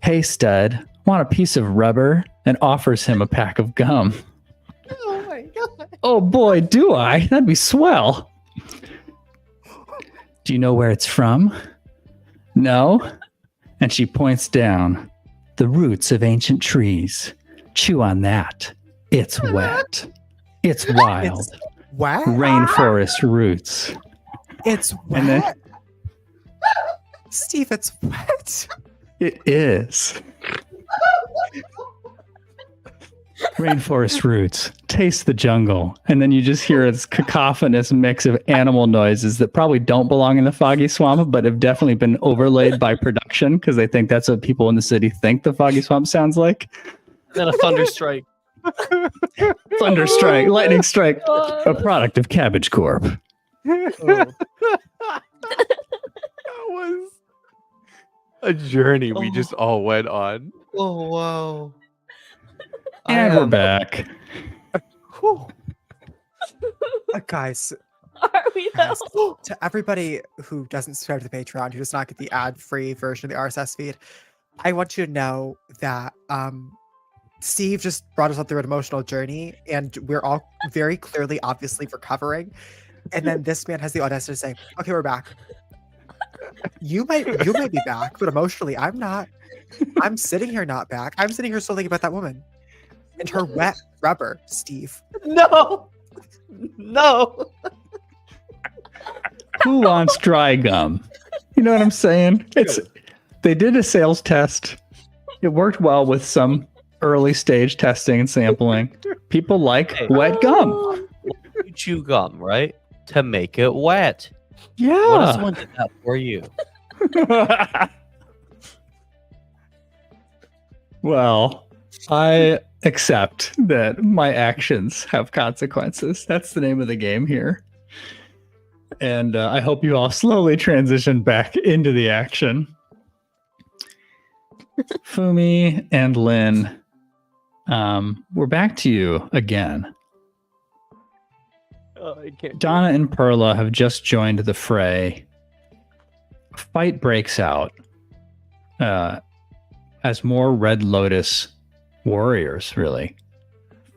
"Hey, stud, want a piece of rubber?" and offers him a pack of gum. Oh my God. "Oh boy, do I? That'd be swell." "Do you know where it's from?" "No." And she points down. "The roots of ancient trees. Chew on that. It's wet. It's wild. It's wet? Rainforest roots." It's wet? And then, Steve, it's wet. it is. Rainforest roots. Taste the jungle. And then you just hear this cacophonous mix of animal noises that probably don't belong in the foggy swamp, but have definitely been overlaid by production because they think that's what people in the city think the foggy swamp sounds like. Then a thunder strike. Thunder strike, lightning strike, a product of Cabbage Corp. That was a journey we just all went on. Oh, wow. And we're back. Guys, Are we though? to everybody who doesn't subscribe to the Patreon, who does not get the ad-free version of the RSS feed, I want you to know that Steve just brought us up through an emotional journey, and we're all very clearly, obviously recovering. And then this man has the audacity to say, "Okay, we're back. You might be back, but emotionally, I'm not. I'm sitting here not back. I'm sitting here still thinking about that woman and her wet rubber, Steve." No. Who wants dry gum? You know what I'm saying? They did a sales test. It worked well with some early stage testing and sampling. People like wet gum. You chew gum, right? To make it wet. What if Yeah. someone did that for you? Well, I accept that my actions have consequences. That's the name of the game here. And I hope you all slowly transition back into the action. Fumi and Lynn, we're back to you again. I can't. Donna and Perla have just joined the fray. A fight breaks out as more Red Lotus warriors really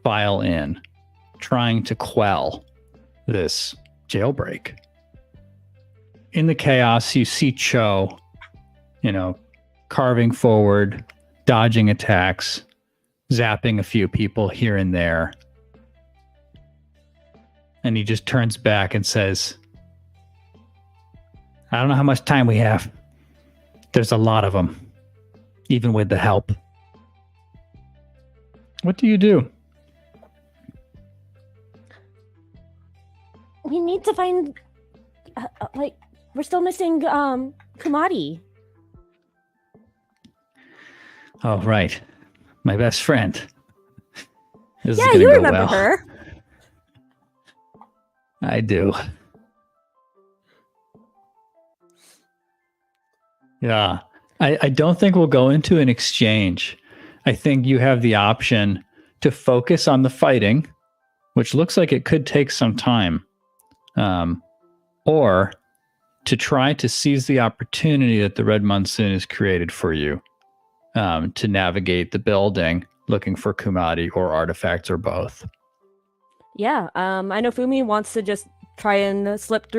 file in, trying to quell this jailbreak. In the chaos, you see Cho, carving forward, dodging attacks, zapping a few people here and there. And he just turns back and says, I don't know how much time we have. There's a lot of them, even with the help. What do you do? We need to find, we're still missing Kumadi. Oh, right. My best friend. This is Yeah, gonna you go remember well. her. I do. Yeah. I don't think we'll go into an exchange. I think you have the option to focus on the fighting, which looks like it could take some time, or to try to seize the opportunity that the Red Monsoon has created for you to navigate the building, looking for Kumadi or artifacts or both. Yeah, I know Fumi wants to just try and slip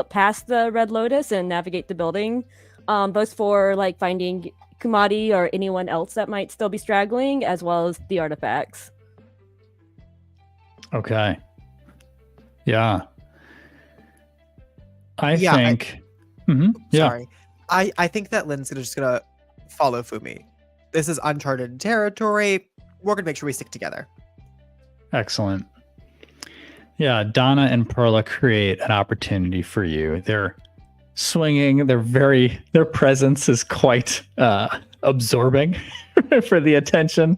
past the Red Lotus and navigate the building, both for finding Kumadi or anyone else that might still be straggling, as well as the artifacts. Okay. Yeah. I Yeah, think. Mhm. Yeah. Sorry. I think that Lynn's just gonna follow Fumi. This is uncharted territory. We're gonna make sure we stick together. Excellent. Yeah, Donna and Perla create an opportunity for you. They're swinging. Their presence is quite absorbing for the attention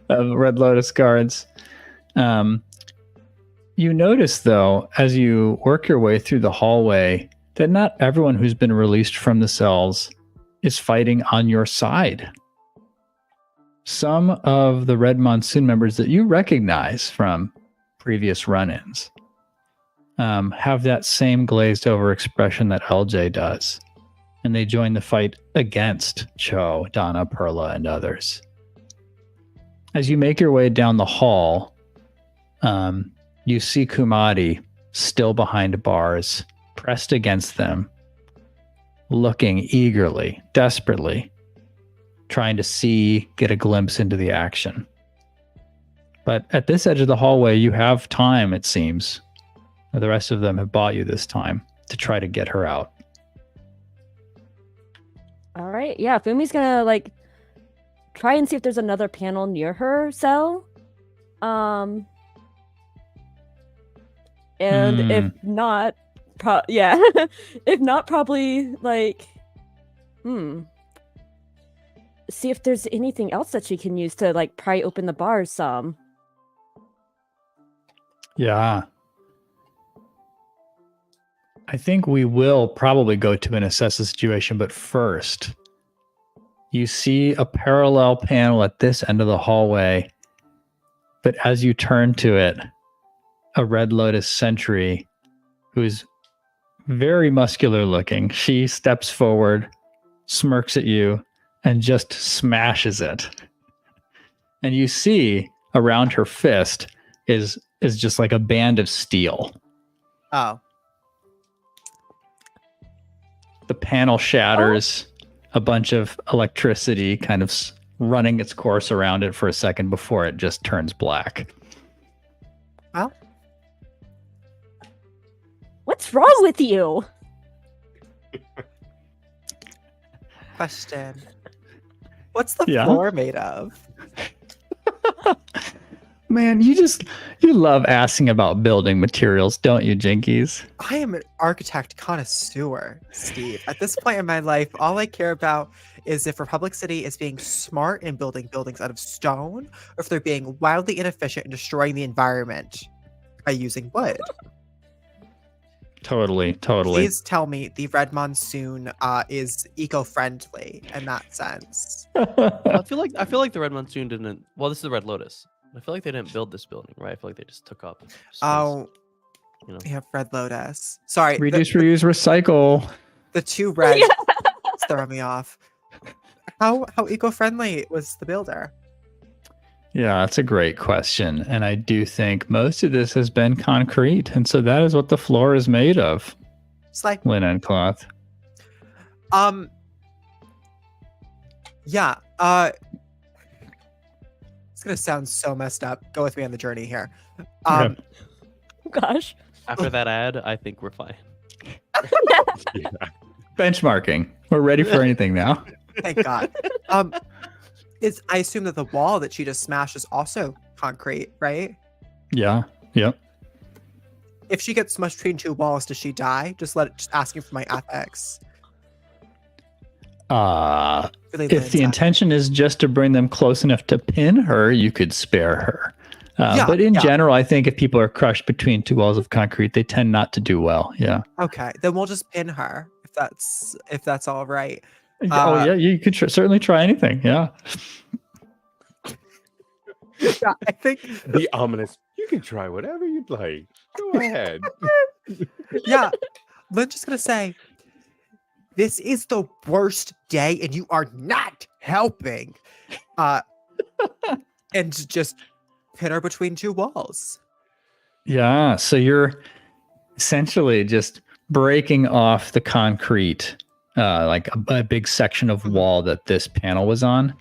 of Red Lotus guards. You notice, though, as you work your way through the hallway, that not everyone who's been released from the cells is fighting on your side. Some of the Red Monsoon members that you recognize from previous run-ins have that same glazed over expression that LJ does. And they join the fight against Cho, Donna, Perla, and others. As you make your way down the hall, you see Kumadi still behind bars, pressed against them, looking eagerly, desperately, trying to get a glimpse into the action. But at this edge of the hallway, you have time, it seems. The rest of them have bought you this time to try to get her out. All right, yeah, Fumi's gonna try and see if there's another panel near her cell. And if not, if not, probably see if there's anything else that she can use to pry open the bars some. Yeah. I think we will probably go to and assess the situation, but first, you see a parallel panel at this end of the hallway, but as you turn to it, a Red Lotus sentry who's very muscular looking. She steps forward, smirks at you, and just smashes it. And you see around her fist is just like a band of steel. Oh. The panel shatters, a bunch of electricity kind of running its course around it for a second before it just turns black. Well, what's wrong with you? Question. What's the Yeah? floor made of? Man, you love asking about building materials, don't you, Jinkies? I am an architect connoisseur, Steve. At this point in my life, all I care about is if Republic City is being smart in building buildings out of stone, or if they're being wildly inefficient in destroying the environment by using wood. Totally. Please tell me the Red Monsoon is eco-friendly in that sense. I feel like the Red Monsoon didn't. Well, this is the Red Lotus. I feel like they didn't build this building, right? I feel like they just took up space, Oh, you know. we have Red Lotus. Sorry, Reduce, reuse, recycle. the two red Yeah. throw me off. How eco-friendly was the builder? Yeah, that's a great question. And I do think most of this has been concrete. And so that is what the floor is made of. It's like Linen cloth. yeah, it's gonna sound so messed up. Go with me on the journey here. Yeah. Gosh. After that ad, I think we're fine. Yeah. Benchmarking. We're ready for anything now. Thank God. I assume that the wall that she just smashed is also concrete, right? Yeah. Yep. If she gets smushed between two walls, does she die? Just asking for my ethics. Really, If the intention is just to bring them close enough to pin her, you could spare her. But in general, I think if people are crushed between two walls of concrete, they tend not to do well. Yeah. Okay, then we'll just pin her if that's all right. Oh yeah, you could certainly try anything. Yeah. Yeah, I think. The ominous. You can try whatever you'd like. Go ahead. Yeah, Lynn's just gonna say, this is the worst day, and you are not helping. And just pin her between two walls. Yeah. So you're essentially just breaking off the concrete, like a big section of wall that this panel was on.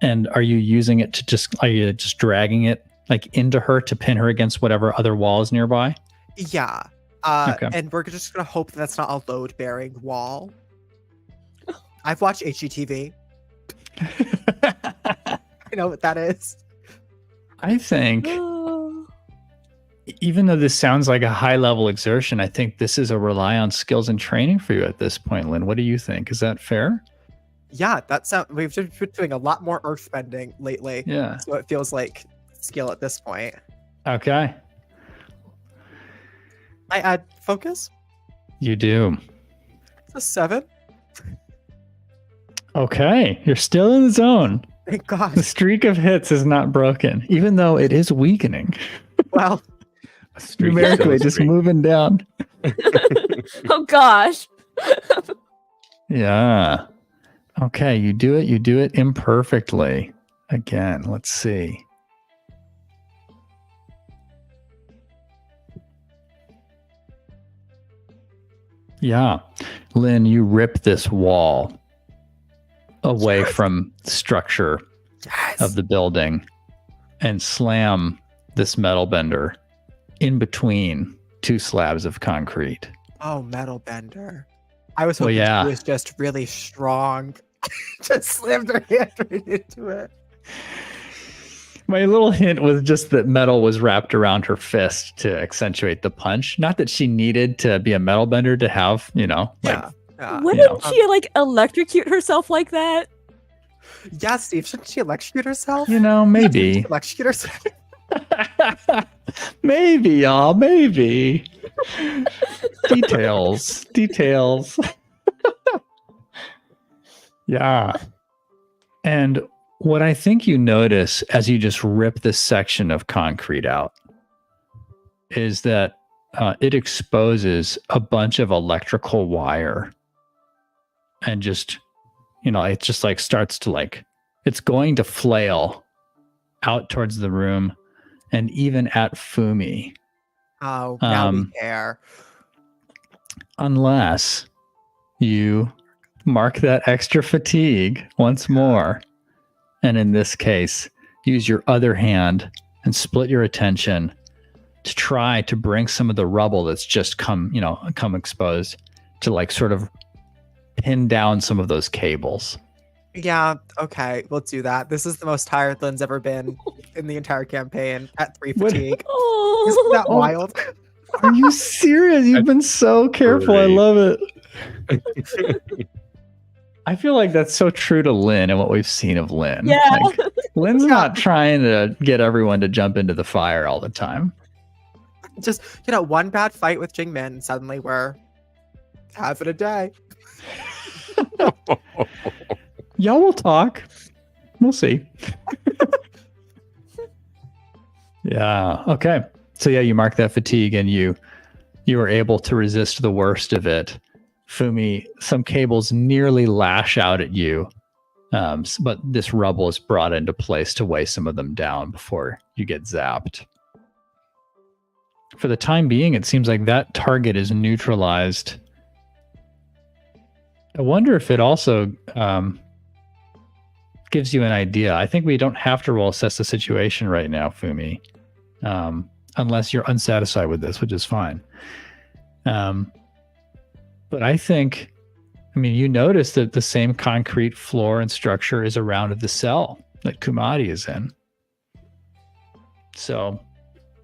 And are you using it to are you just dragging it like into her to pin her against whatever other walls nearby? Yeah. Okay. And we're just gonna hope that that's not a load-bearing wall. I've watched HGTV. I know what that is. I think, even though this sounds like a high-level exertion, I think this is a rely on skills and training for you at this point, Lynn. What do you think? Is that fair? Yeah, we've just been doing a lot more earthbending lately. Yeah. So it feels like skill at this point. Okay. I add focus. You do. It's a 7. Okay. You're still in the zone. Thank God. The streak of hits is not broken, even though it is weakening. Well, A streak is Numerically, still a just streak. moving down. Oh gosh. Yeah. Okay, you do it imperfectly. Again, let's see. Yeah. Lynn, you rip this wall away from the structure yes. of the building and slam this metal bender in between two slabs of concrete. Oh, metal bender. I was Well, hoping yeah. she was just really strong. Just slammed her hand right into it. My little hint was just that metal was wrapped around her fist to accentuate the punch. Not that she needed to be a metal bender to have, like, Yeah. Wouldn't she like electrocute herself like that? Yeah, Steve, shouldn't she electrocute herself? maybe. Electrocute herself? Maybe, y'all, maybe. Details. Yeah. And what I think you notice as you just rip this section of concrete out is that it exposes a bunch of electrical wire and just, it just like starts to it's going to flail out towards the room and even at Fumi. Oh, now we care. Unless you mark that extra fatigue once more. And in this case, use your other hand and split your attention to try to bring some of the rubble that's just come exposed to sort of pin down some of those cables. Yeah, okay, we'll do that. This is the most tired Lynn's ever been in the entire campaign at 3 What- fatigue. Isn't Oh, that Oh. wild? Are you serious? You've been so careful. I great. love it. I feel like that's so true to Lynn and what we've seen of Lynn. Yeah. Like, Lynn's not trying to get everyone to jump into the fire all the time. Just, one bad fight with Jing Min, and suddenly we're having a day. Y'all will talk. We'll see. Yeah. Okay. So yeah, you mark that fatigue and you were able to resist the worst of it. Fumi, some cables nearly lash out at you, but this rubble is brought into place to weigh some of them down before you get zapped. For the time being, it seems like that target is neutralized. I wonder if it also gives you an idea. I think we don't have to roll assess the situation right now, Fumi, unless you're unsatisfied with this, which is fine. But I think, you notice that the same concrete floor and structure is around the cell that Kumadi is in. So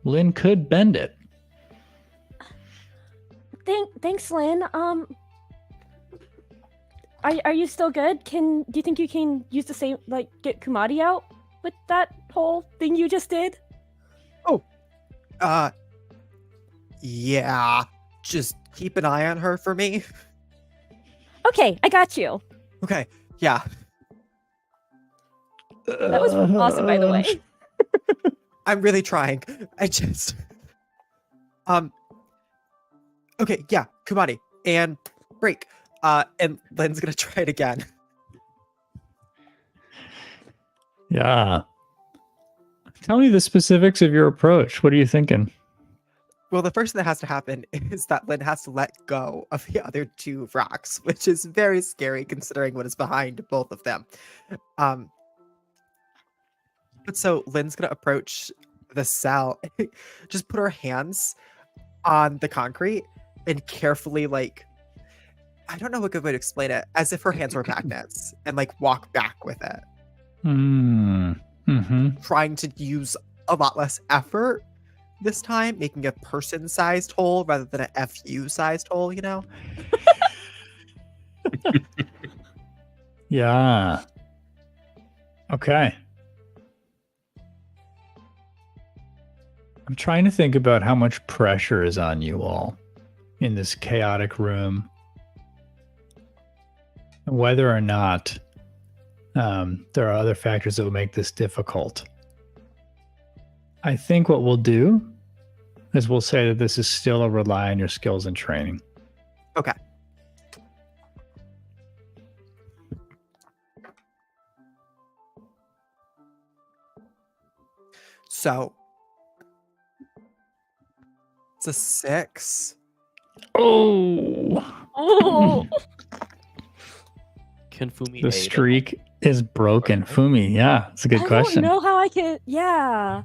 Lynn could bend it. Thanks, Lynn. Are you still good? Do you think you can use the same, get Kumadi out with that whole thing you just did? Yeah. Just keep an eye on her for me. Okay, I got you. Okay, yeah. That was awesome, by the way. I'm really trying. I just... Okay, yeah, Kumadi. And break. And Lynn's gonna try it again. Yeah. Tell me the specifics of your approach. What are you thinking? Well, the first thing that has to happen is that Lynn has to let go of the other two rocks, which is very scary considering what is behind both of them. But so Lynn's gonna approach the cell, just put her hands on the concrete and carefully, I don't know a good way to explain it, as if her hands were magnets, and walk back with it. Mm-hmm. Trying to use a lot less effort this time, making a person-sized hole rather than a FU-sized hole, Yeah. Okay. I'm trying to think about how much pressure is on you all in this chaotic room, and whether or not there are other factors that will make this difficult. I think what we'll do is we'll say that this is still a rely on your skills and training. Okay. So it's a 6. Oh, Oh, Can Fumi the aid streak is broken. Fumi, yeah, it's a good question. I don't know how I can. Yeah,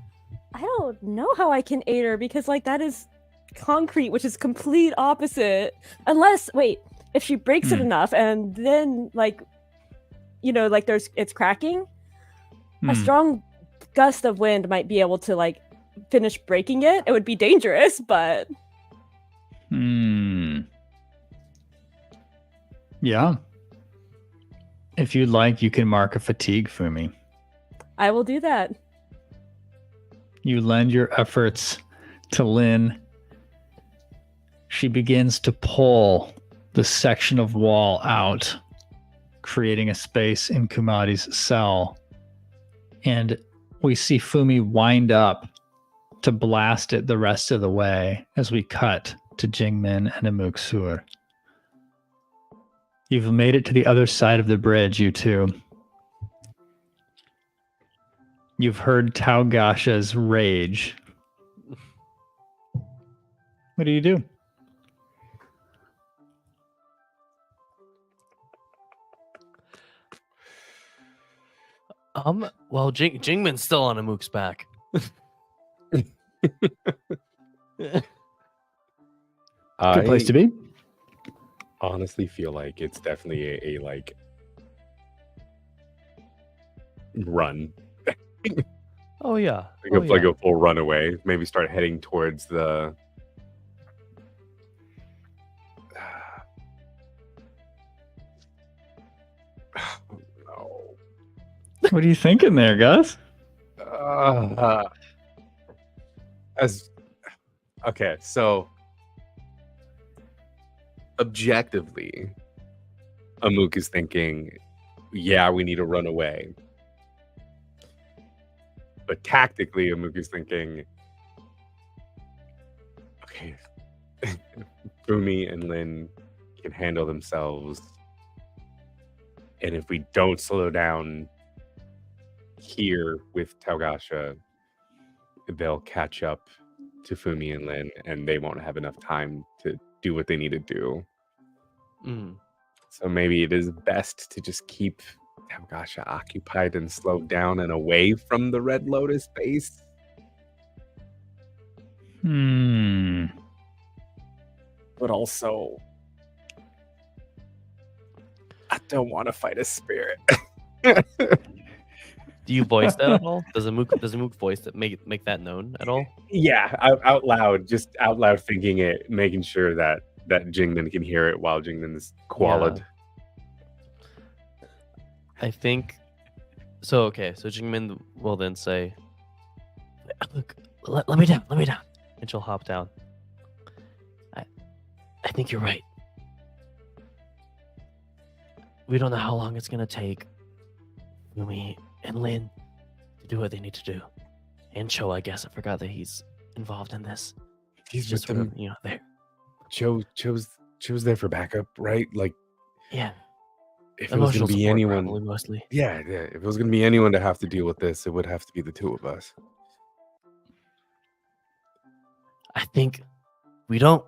I don't know how I can aid her because that is concrete, which is complete opposite. Unless, wait, if she breaks it enough, and then it's cracking, a strong gust of wind might be able to finish breaking it. It would be dangerous, but Yeah. If you'd like, you can mark a fatigue, Fumi. I will do that. You lend your efforts to Lynn. She begins to pull the section of wall out, creating a space in Kumadi's cell. And we see Fumi wind up to blast it the rest of the way as we cut to Jing Min and Amuk Sur. You've made it to the other side of the bridge, you two. You've heard Tao Gasha's rage. What do you do? Well, Jingmin's still on Amuk's back. Good place to be. Honestly feel like it's definitely a run. Oh yeah. Like a full runaway. Maybe start heading towards the. No. What are you thinking there, Gus? Okay, so objectively, Amuk is thinking, yeah, we need to run away. But tactically, Amuk is thinking, okay, Fumi and Lin can handle themselves. And if we don't slow down here with Taugasha, they'll catch up to Fumi and Lin, and they won't have enough time to do what they need to do. So maybe it is best to just keep Taugasha occupied and slowed down and away from the Red Lotus base. But also, I don't want to fight a spirit. Do you voice that at all? Does Amuk voice that make that known at all? Yeah, out loud thinking it, making sure that Jing Min can hear it while Jing Min is qualed. Yeah. I think so. Okay, so Jing Min will then say, "Look, let me down, and she'll hop down. I think you're right. We don't know how long it's gonna take Fumi and Lin to do what they need to do, and Cho. I guess I forgot that he's involved in this. He's just with them. there. Cho's there for backup, right? Like, Yeah. if it was going to be anyone, probably, mostly. yeah, if it was going to be anyone to have to deal with this, it would have to be the two of us. I think we don't.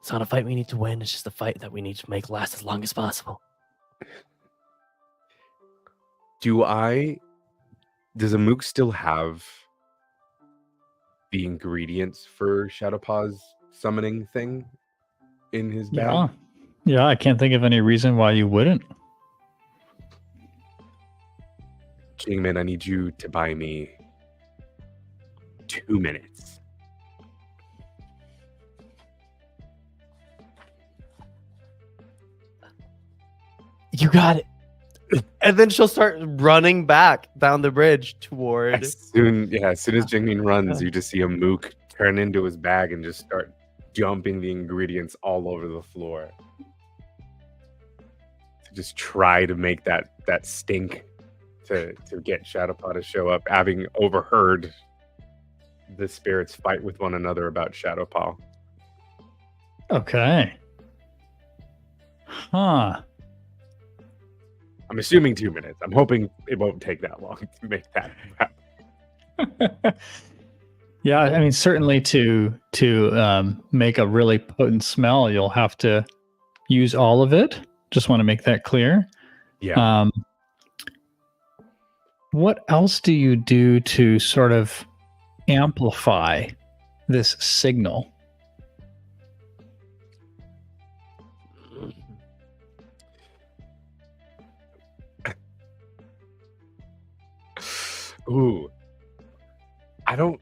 It's not a fight we need to win. It's just a fight that we need to make last as long as possible. Does Amuk still have the ingredients for Shadowpaw's summoning thing in his bag? Yeah, I can't think of any reason why you wouldn't. Jing Min, I need you to buy me 2 minutes. You got it. And then she'll start running back down the bridge toward. As soon as Jing Min runs, you just see Amuk turn into his bag and just start dumping the ingredients all over the floor. To just try to make that stink to get Shadowpaw to show up, having overheard the spirits fight with one another about Shadowpaw. Okay. Huh. I'm assuming 2 minutes. I'm hoping it won't take that long to make that happen. Yeah, I mean, certainly to make a really potent smell, you'll have to use all of it. Just want to make that clear. Yeah. What else do you do to sort of amplify this signal? Ooh. I don't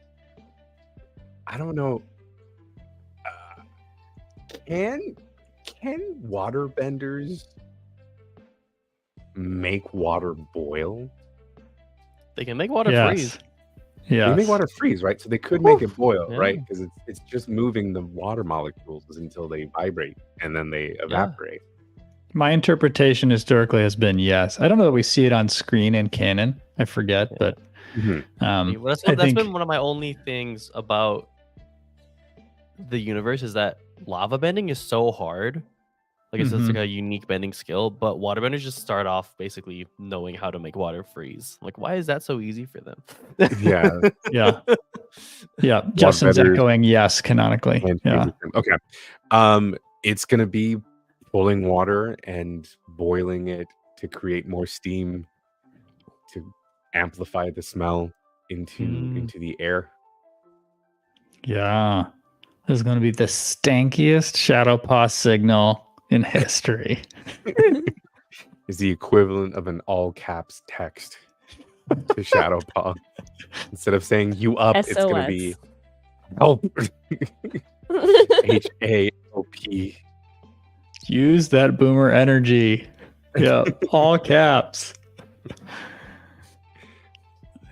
know. Can waterbenders make water boil? They can make water freeze. Yeah. They make water freeze, right? So they could make it boil, Yeah. right? Because it's just moving the water molecules until they vibrate and then they evaporate. My interpretation historically has been yes. I don't know that we see it on screen in canon. I forget, but That's been one of my only things about the universe is that lava bending is so hard. Like it's just like a unique bending skill, but waterbenders just start off basically knowing how to make water freeze. Like, why is that so easy for them? Yeah. Yeah. Justin's Waterbenders echoing yes canonically. Yeah. Okay. It's gonna be pulling water and boiling it to create more steam to amplify the smell into the air. Yeah. This is going to be the stankiest Shadowpaw signal in history. is the equivalent of an all caps text to Shadowpaw. Instead of saying you up, it's gonna be help. HAOP. Use that boomer energy. Yeah, all caps.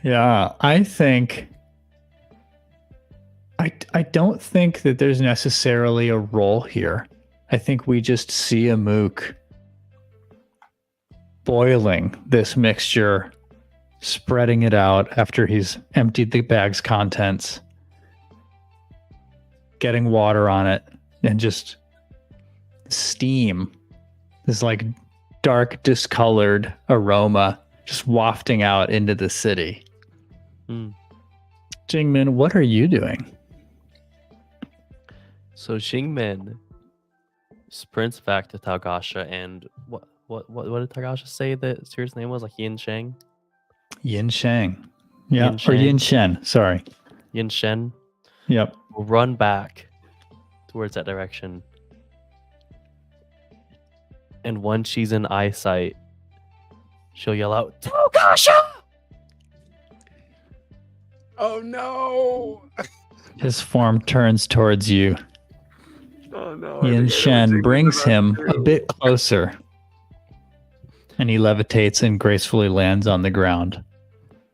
Yeah, I think I don't think that there's necessarily a role here. I think we just see Amuk boiling this mixture, spreading it out after he's emptied the bag's contents, getting water on it, and just steam, this like dark discolored aroma just wafting out into the city. Jing Min, what are you doing? So Jing Min sprints back to Taogasha, and what did Taogasha say the serious name was? Like Yin Shang? Yin Shang. Yeah, Yin or Shang. Yin Shen, sorry. Yin Shen Yep. will run back towards that direction. And once she's in eyesight, she'll yell out, Taogasha! Oh no! His form turns towards you. Oh no! Yin Shen brings him a bit closer, and he levitates and gracefully lands on the ground.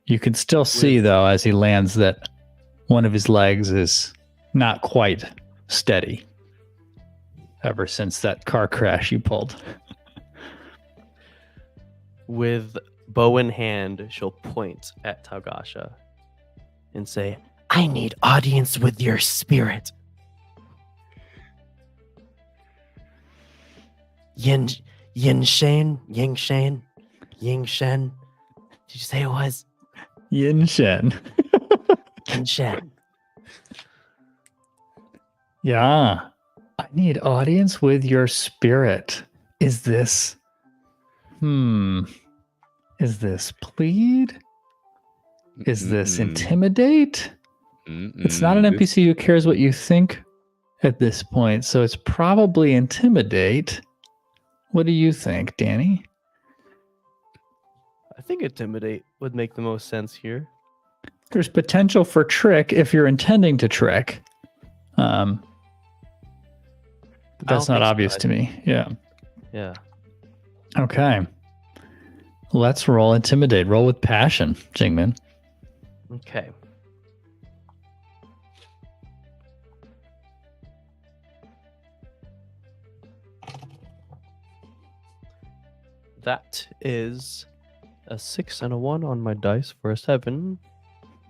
You can still see, though, as he lands, that one of his legs is not quite steady ever since that car crash you pulled. With bow in hand, she'll point at Taogasha and say, I need audience with your spirit. Yin Shen. Did you say it was? Yin Shen. Yin Shen. Yeah. I need audience with your spirit. Is this... Is this plead? Is this intimidate? It's not an NPC who cares what you think at this point, so it's probably intimidate. What do you think, Danny? I think intimidate would make the most sense here. There's potential for trick if you're intending to trick. But that's not obvious to me. Yeah. Yeah. Okay. Let's roll intimidate. Roll with passion, Jing Min. Okay. That is a 6 and a 1 on my dice for a 7.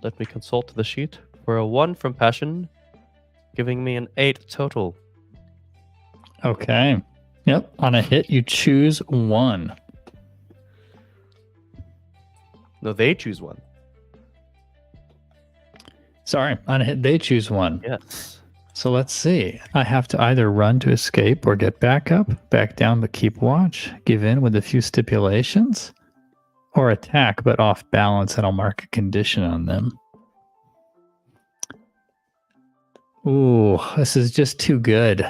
Let me consult the sheet for a 1 from passion, giving me an 8 total. Okay. Yep. On a hit, you choose 1. No, they choose 1. Sorry. On a hit, they choose 1. Yes. So let's see. I have to either run to escape or get back up, back down but keep watch, give in with a few stipulations, or attack but off balance and I'll mark a condition on them. Ooh, this is just too good.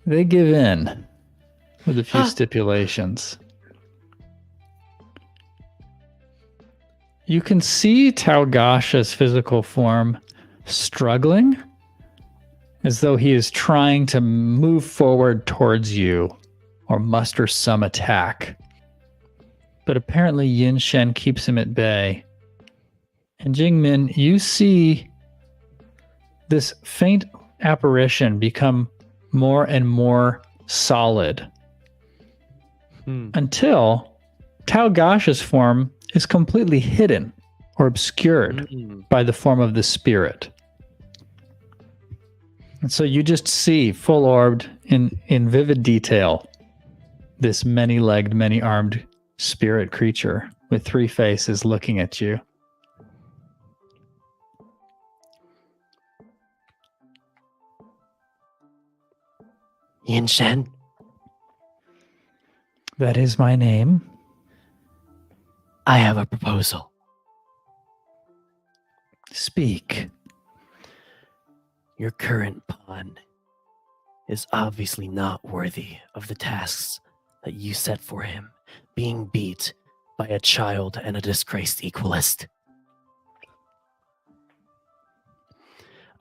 They give in with a few stipulations. You can see Taogasha's physical form struggling, as though he is trying to move forward towards you or muster some attack. But apparently Yin Shen keeps him at bay. And Jing Min, you see this faint apparition become more and more solid until Taogasha's form is completely hidden or obscured by the form of the spirit. And so you just see full-orbed in vivid detail this many-legged, many-armed spirit creature with 3 faces looking at you. Yin Shen. That is my name. I have a proposal. Speak. Your current pawn is obviously not worthy of the tasks that you set for him, being beat by a child and a disgraced equalist.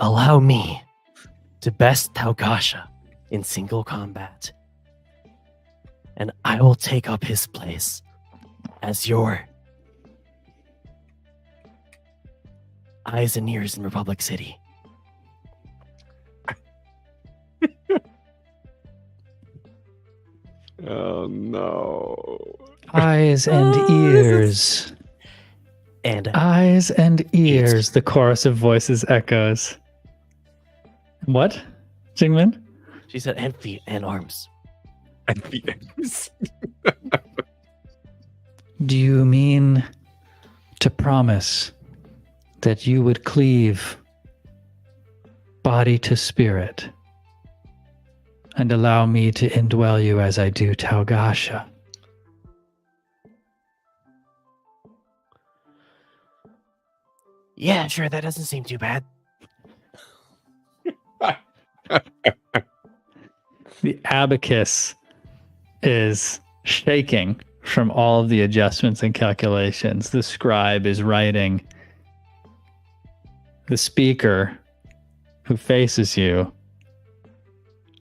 Allow me to best Taugasha in single combat, and I will take up his place as your eyes and ears in Republic City. Oh no. Eyes and ears. And Eyes and ears. The chorus of voices echoes. What? Jing Min? she said, and feet and arms. And the ends. Do you mean to promise that you would cleave body to spirit and allow me to indwell you as I do Taugasha? Yeah, sure, that doesn't seem too bad. The abacus is shaking from all of the adjustments and calculations. The scribe is writing. The speaker who faces you,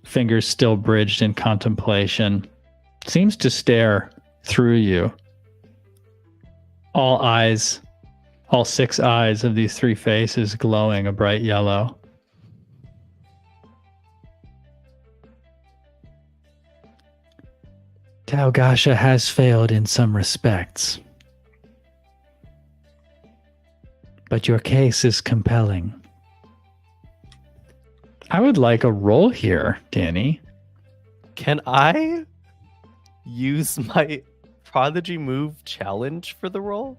fingers still bridged in contemplation, seems to stare through you. All eyes, all 6 eyes of these 3 faces glowing a bright yellow. Taugasha has failed in some respects, but your case is compelling. I would like a roll here, Danny. Can I use my Prodigy move challenge for the role?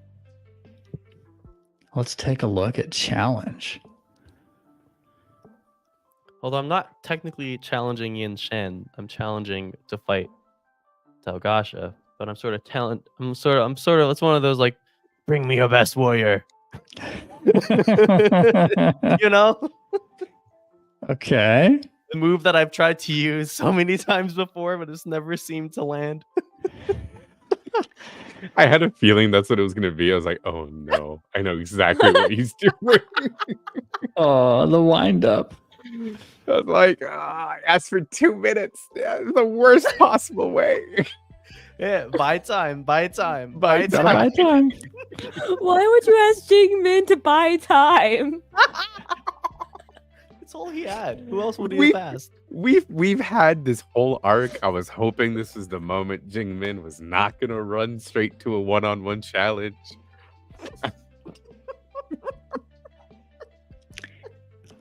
Let's take a look at challenge. Although I'm not technically challenging Yin Shen, I'm challenging to fight Taugasha, but I'm sort of it's one of those like, bring me your best warrior. You know? Okay. The move that I've tried to use so many times before, but it's never seemed to land. I had a feeling that's what it was going to be. I was like, oh no, I know exactly what he's doing. Oh, the wind up. I was like, I asked for 2 minutes. That's the worst possible way. Yeah, buy time. Buy Gotta time. buy time. Why would you ask Jing Min to buy time? It's all he had. Who else would he have asked? We've had this whole arc. I was hoping this was the moment Jing Min was not going to run straight to a one-on-one challenge.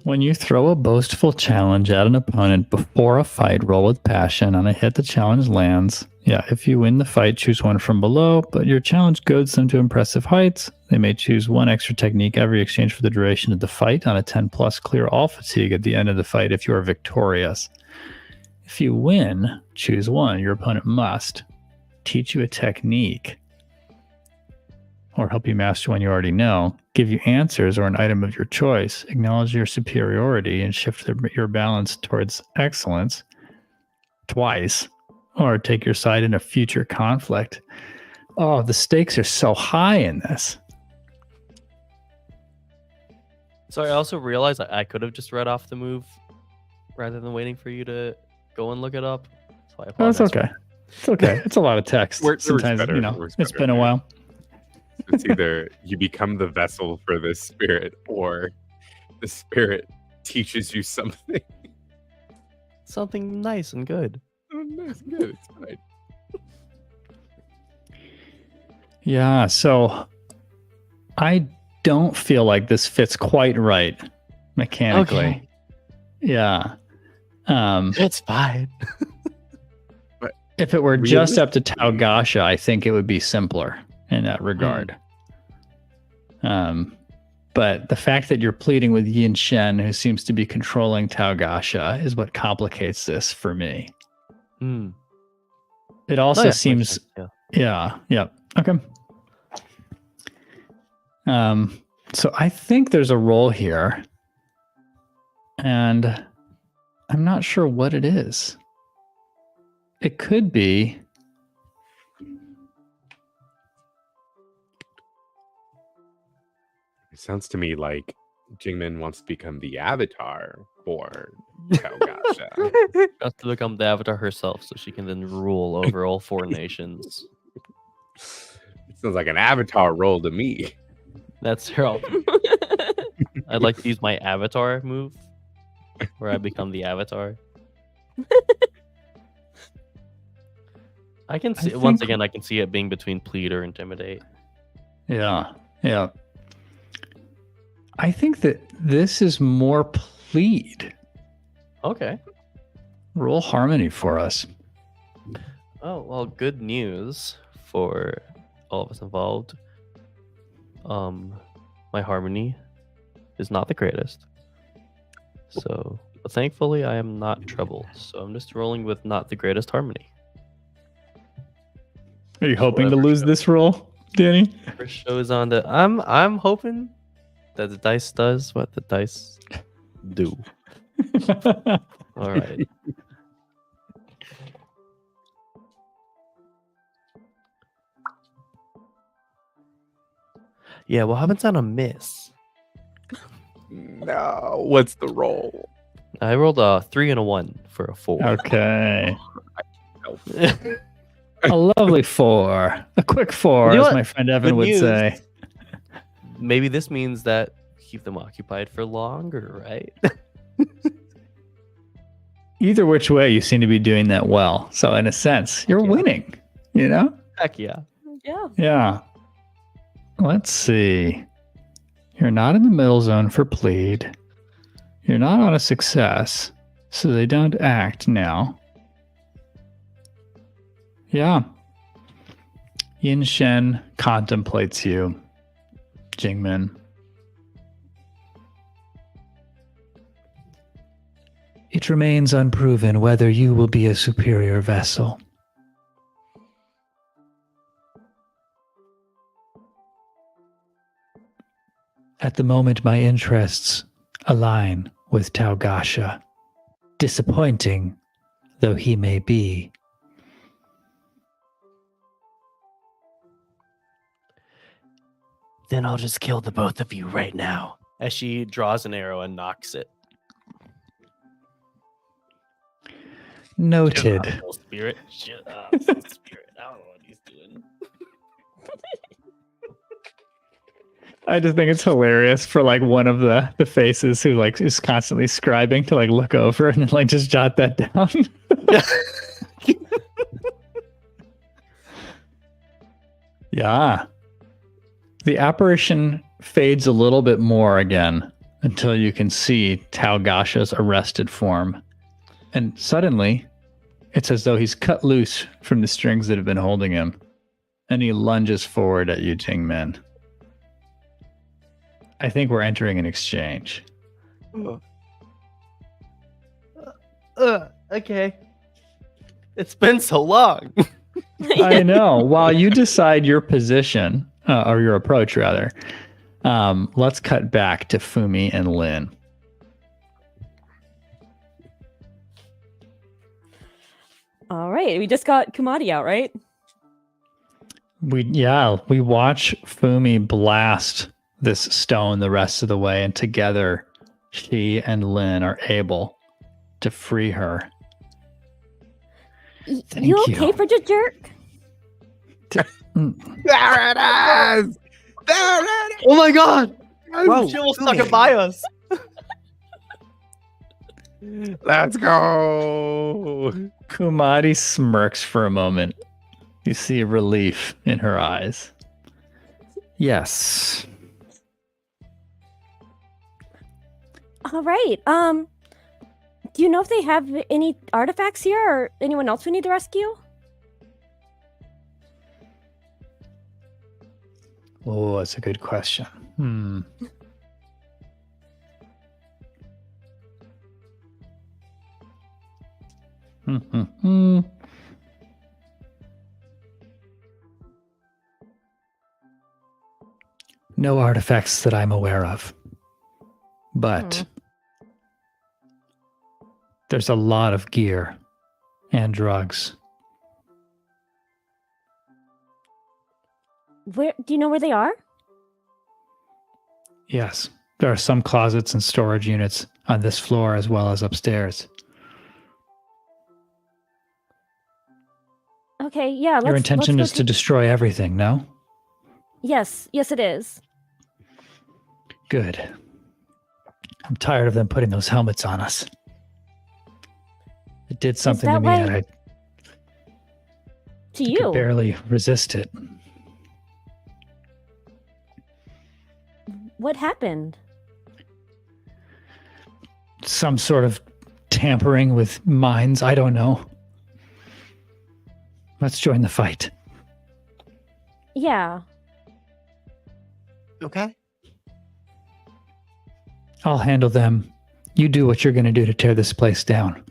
When you throw a boastful challenge at an opponent before a fight, roll with passion. On a hit, the challenge lands. Yeah, if you win the fight, choose one from below, but your challenge goads them to impressive heights. They may choose one extra technique every exchange for the duration of the fight. On a 10 plus, clear all fatigue at the end of the fight if you are victorious. If you win, choose one. Your opponent must teach you a technique or help you master one you already know, give you answers or an item of your choice, acknowledge your superiority and shift your balance towards excellence twice, or take your side in a future conflict. Oh, the stakes are so high in this. Sorry, I also realized I could have just read off the move rather than waiting for you to go and look it up. So I Oh, it's apologize. okay. It's okay. It's a lot of text. Works Sometimes, better. you know, Works it's better been a there. while. It's either you become the vessel for this spirit or the spirit teaches you something. Something nice and good. Oh, that's good. It's fine. Yeah, so I don't feel like this fits quite right mechanically. Okay. Yeah. It's fine. If it were just up to Taugasha, I think it would be simpler in that regard. But the fact that you're pleading with Yin Shen, who seems to be controlling Taugasha, is what complicates this for me. It also seems... Yeah. Okay. So I think there's a role here. And I'm not sure what it is. It could be. It sounds to me like Jing Min wants to become the avatar for Taogasha. She wants to become the avatar herself so she can then rule over all 4 nations. It sounds like an avatar role to me. That's her ultimate. I'd like to use my avatar move where I become the avatar. I can see once think- again I can see it being between plead or intimidate. Yeah. Yeah. I think that this is more plead. Okay. Roll harmony for us. Oh, well, good news for all of us involved. My harmony is not the greatest. So, but thankfully, I am not troubled. So I'm just rolling with not the greatest harmony. Are you hoping to Whatever lose show. this roll, Danny? First show is on the. I'm hoping that the dice does what the dice do. All right. Yeah, what happens on a miss? No, what's the role? I rolled a 3 and a 1 for a 4. Okay. A lovely 4. A quick 4, You know as what? my friend Evan Good would news. say. Maybe this means that keep them occupied for longer, right? Either which way, you seem to be doing that well. So, in a sense, you're Yeah. winning, you know? Heck yeah. Yeah. Yeah. Let's see. You're not in the middle zone for plead. You're not on a success, so they don't act now. Yeah. Yin Shen contemplates you, Jingmin. It remains unproven whether you will be a superior vessel. At the moment, my interests align with Taogasha, disappointing though he may be. Then I'll just kill the both of you right now. As she draws an arrow and knocks it. Noted. Shut up, little spirit. Shut up, little spirit. I don't know what he's doing. I just think it's hilarious for like one of the faces who like is constantly scribing to like look over and then like just jot that down. Yeah. The apparition fades a little bit more again until you can see Taogasha's arrested form. And suddenly, it's as though he's cut loose from the strings that have been holding him. And he lunges forward at you, Jing Min. I think we're entering an exchange. Okay. It's been so long. I know. While you decide your position, or your approach rather, let's cut back to Fumi and Lin. All right. We just got Kumadi out, right? We watch Fumi blast this stone the rest of the way, and together she and Lin are able to free her. Thank You you. okay, Bridget Jerk? There it is! There it is! Oh my god! Whoa, She almost stuck Fumi. it by us. Let's go! Kumadi smirks for a moment. You see relief in her eyes. Yes. All right. Do you know if they have any artifacts here or anyone else we need to rescue? Oh, that's a good question. No artifacts that I'm aware of. But There's a lot of gear and drugs. Where do you know where they are? Yes, there are some closets and storage units on this floor as well as upstairs. Okay, yeah. Your intention is to destroy everything, no? Yes, it is. Good. I'm tired of them putting those helmets on us. It did something to that me why- that I To could you. barely resist it. What happened? Some sort of tampering with minds, I don't know. Let's join the fight. Yeah. Okay. I'll handle them. You do what you're going to do to tear this place down.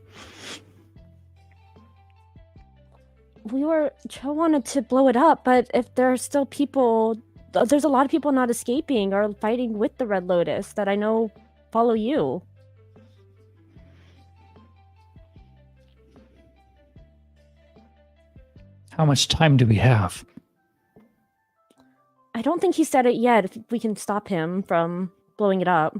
Joe wanted to blow it up, but if there are still people, there's a lot of people not escaping or fighting with the Red Lotus that I know follow you. How much time do we have? I don't think he said it yet. If we can stop him from blowing it up.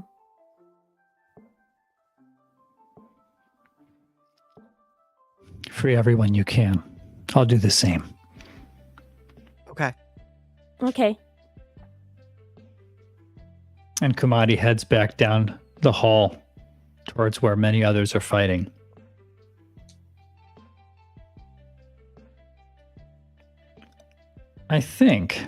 Free everyone you can. I'll do the same. Okay. Okay. And Kamadi heads back down the hall towards where many others are fighting. I think.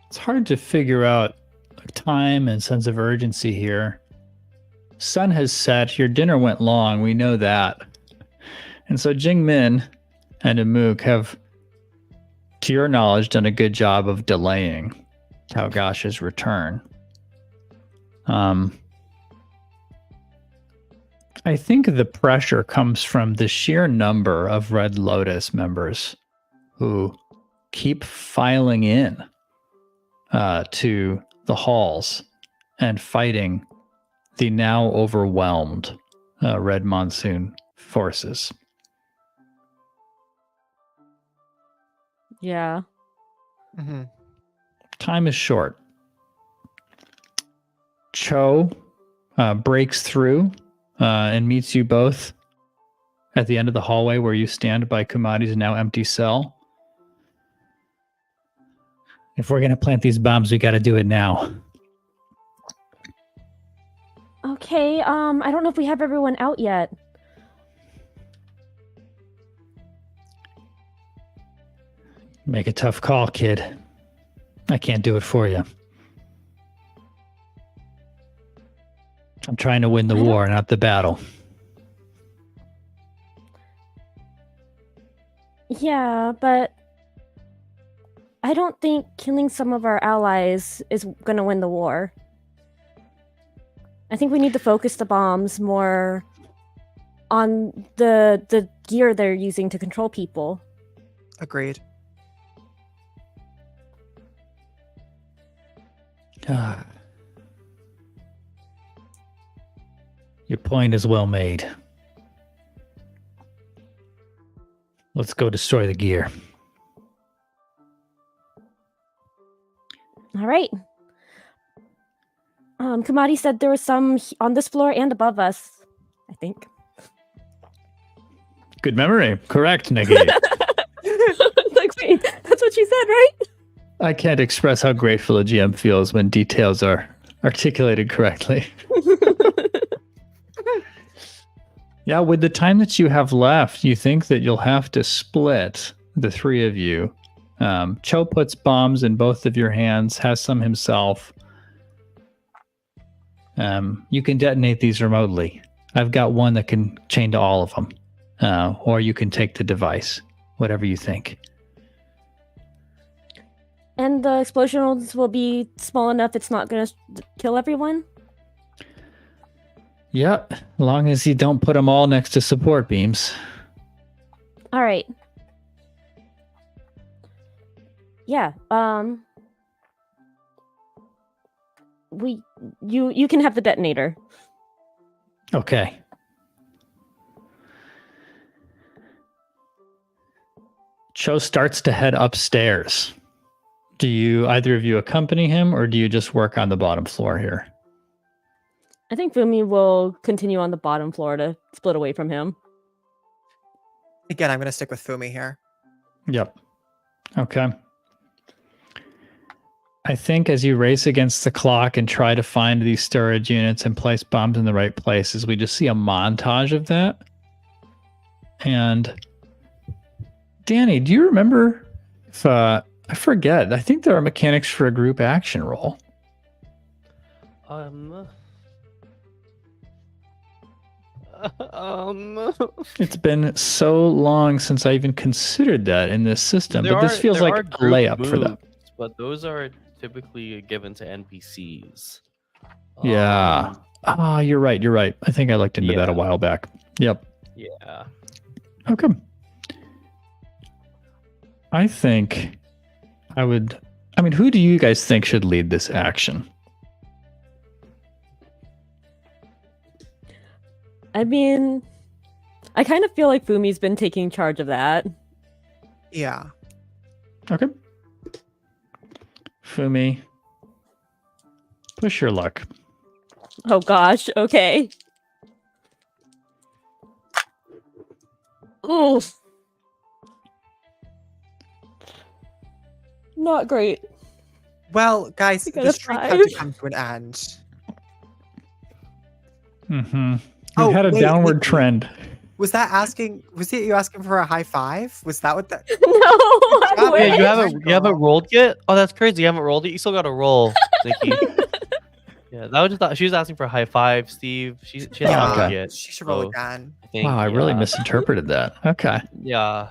It's hard to figure out time and sense of urgency here. Sun has set. Your dinner went long. We know that. And so Jing Min and Amuk have, to your knowledge, done a good job of delaying Taogash's return. I think the pressure comes from the sheer number of Red Lotus members who keep filing in to the halls and fighting the now overwhelmed Red Monsoon forces. Yeah. Mm-hmm. Time is short. Cho breaks through and meets you both at the end of the hallway where you stand by Kumadi's now empty cell. If we're going to plant these bombs, we got to do it now. Okay, I don't know if we have everyone out yet. Make a tough call, kid. I can't do it for you. I'm trying to win the war, not the battle. Yeah, but I don't think killing some of our allies is going to win the war. I think we need to focus the bombs more on the gear they're using to control people. Agreed. Your point is well made. Let's go destroy the gear. All right. Kamadi said there was some on this floor and above us, I think. Good memory. Correct, Nikki. Like, wait, that's what she said, right? I can't express how grateful a GM feels when details are articulated correctly. Yeah, with the time that you have left, you think that you'll have to split the three of you. Cho puts bombs in both of your hands, has some himself. You can detonate these remotely. I've got one that can chain to all of them. Or you can take the device, whatever you think. And the explosions will be small enough it's not going to kill everyone? Yep, as long as you don't put them all next to support beams. All right. Yeah, You can have the detonator. Okay. Cho starts to head upstairs. Do you either of you accompany him, or do you just work on the bottom floor here? I think Fumi will continue on the bottom floor to split away from him. Again, I'm going to stick with Fumi here. Yep. Okay. I think as you race against the clock and try to find these storage units and place bombs in the right places, we just see a montage of that. And Danny, do you remember if I forget, I think there are mechanics for a group action roll. It's been so long since I even considered that in this system, but this feels like a layup for that. But those are typically given to NPCs. Yeah. You're right. You're right. I think I looked into that a while back. Yep. Yeah. Okay. I think who do you guys think should lead this action? I mean, I kind of feel like Fumi's been taking charge of that. Yeah. Okay. Fumi, push your luck. Oh gosh, okay. Ooh. Not great. Well, guys, You got the a streak had to 5. come to an end. Mm-hmm. Oh, We had a wait, downward wait. trend. Was it you asking for a high five? Was that what that? No, I Oh, wish. Wait, you Oh my haven't rolled yet? Oh, that's crazy. You haven't rolled it. You still got to roll, Nikki. Yeah, that was just she was asking for a high five, Steve. She hasn't Yeah, rolled okay. yet. She should roll so again. I think, Wow, I really yeah. misinterpreted that. Okay. Yeah,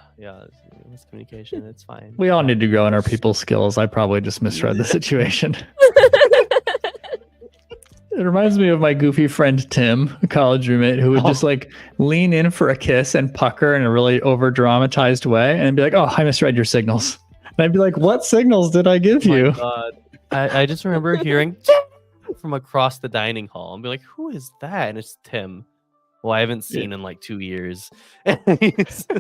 miscommunication. It's fine. We all need to grow in our people skills. I probably just misread the situation. It reminds me of my goofy friend Tim, a college roommate, who would just like lean in for a kiss and pucker in a really over dramatized way and be like, "Oh, I misread your signals." And I'd be like, "What signals did I give Oh my you?" God. I just remember hearing from across the dining hall and be like, "Who is that?" And it's Tim. Well, I haven't seen in like 2 years. Just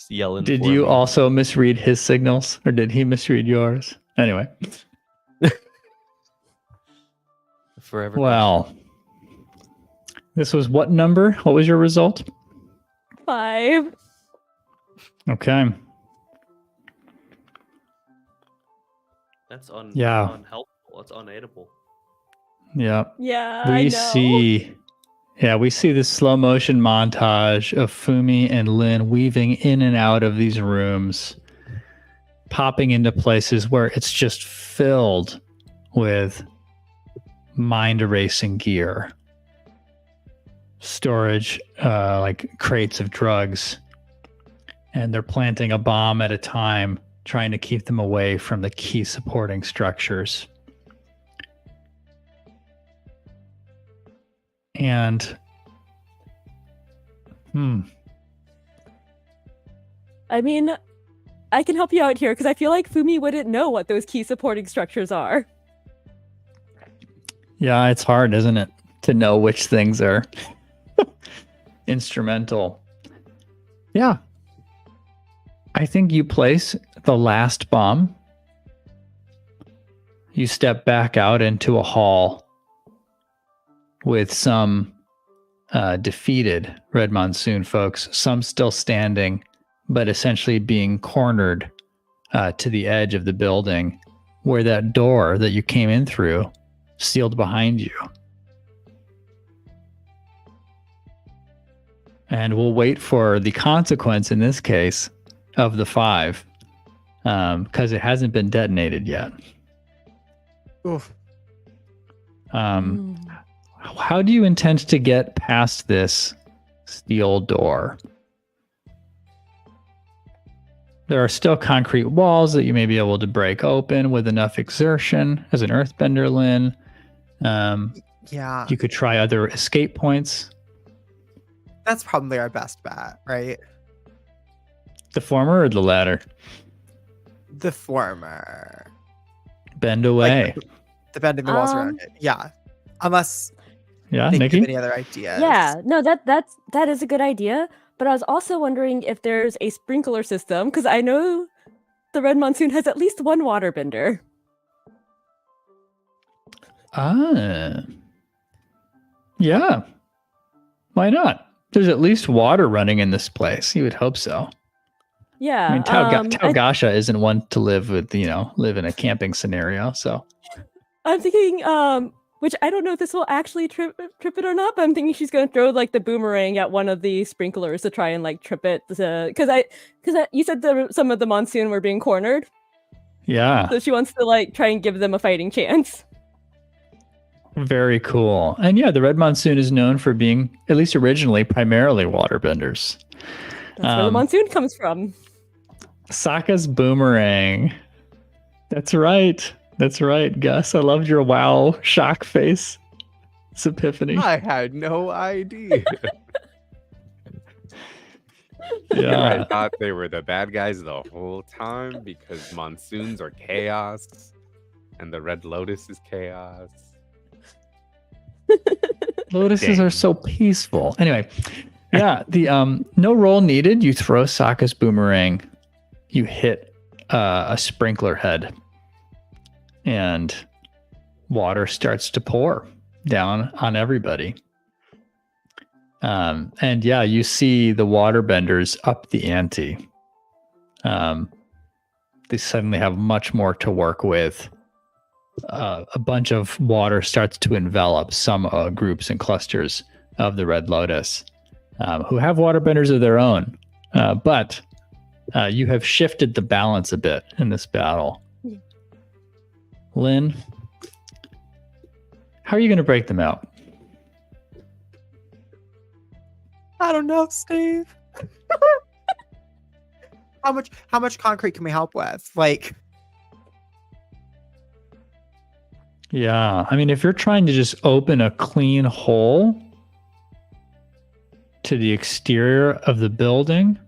yelling. Did for you me. also misread his signals, or did he misread yours? Anyway, Forever. well, this was what number? What was your result? 5. Okay. That's Yeah. unhelpful. That's unedible. Yeah. Yeah, I We know. see this slow motion montage of Fumi and Lin weaving in and out of these rooms, popping into places where it's just filled with mind erasing gear, storage, like crates of drugs, and they're planting a bomb at a time, trying to keep them away from the key supporting structures. And I mean, I can help you out here because I feel like Fumi wouldn't know what those key supporting structures are. yeah, it's hard, isn't it, to know which things are instrumental. Yeah. I think you place the last bomb. You step back out into a hall with some defeated Red Monsoon folks, some still standing, but essentially being cornered to the edge of the building where that door that you came in through sealed behind you. And we'll wait for the consequence in this case of the 5 because it hasn't been detonated yet. Oof. How do you intend to get past this steel door? There are still concrete walls that you may be able to break open with enough exertion as an earthbender, Lin. Yeah, You could try other escape points. that's probably our best bet, right? The former or the latter? The former. bend away. Like the bending the walls around it. Yeah. Unless Yeah, they Nikki? give any other ideas. Yeah, no, that is a good idea. But I was also wondering if there's a sprinkler system, because I know the Red Monsoon has at least one waterbender. Yeah. Why not? There's at least water running in this place. You would hope so. Yeah. I mean, Taugasha isn't one to live with, live in a camping scenario. So I'm thinking, which I don't know if this will actually trip it or not, but I'm thinking she's going to throw like the boomerang at one of the sprinklers to try and like trip it. Because you said some of the monsoon were being cornered. yeah, So she wants to like try and give them a fighting chance. very cool. And yeah, the Red Monsoon is known for being, at least originally, primarily waterbenders. That's where the monsoon comes from. Sokka's boomerang. That's right. That's right, Gus. I loved your wow shock face. It's epiphany. I had no idea. Yeah. I thought they were the bad guys the whole time because monsoons are chaos and the Red Lotus is chaos. Lotuses Dang. are so peaceful. Anyway, yeah, the no roll needed. You throw Sokka's boomerang, you hit a sprinkler head, and water starts to pour down on everybody. And yeah, you see the waterbenders up the ante. They suddenly have much more to work with. A bunch of water starts to envelop some groups and clusters of the Red Lotus, who have waterbenders of their own. But you have shifted the balance a bit in this battle. Lynn, how are you going to break them out? I don't know, Steve. How much concrete can we help with? Like, Yeah, I mean, if you're trying to just open a clean hole to the exterior of the building,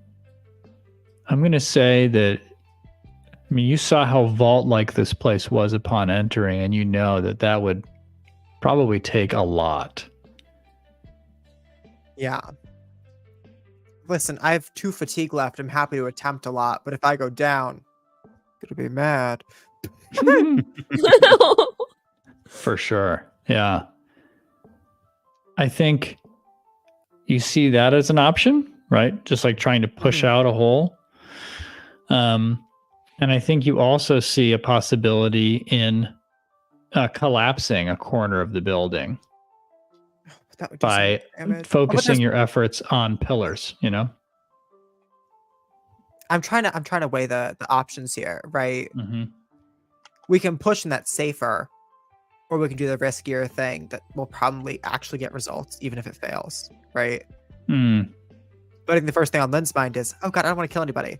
I'm going to say that, I mean, you saw how vault-like this place was upon entering, and you know that would probably take a lot. yeah. Listen, I have 2 fatigue left. I'm happy to attempt a lot, but if I go down, I'm gonna be mad. For sure. Yeah. I think you see that as an option, right? Just like trying to push out a hole. And I think you also see a possibility in collapsing a corner of the building That would do some by damage. focusing your efforts on pillars, I'm trying to weigh the options here, right? Mm-hmm. We can push and that's safer, or we can do the riskier thing that will probably actually get results, even if it fails, right? Mm. But I think the first thing on Lynn's mind is, oh god, I don't want to kill anybody.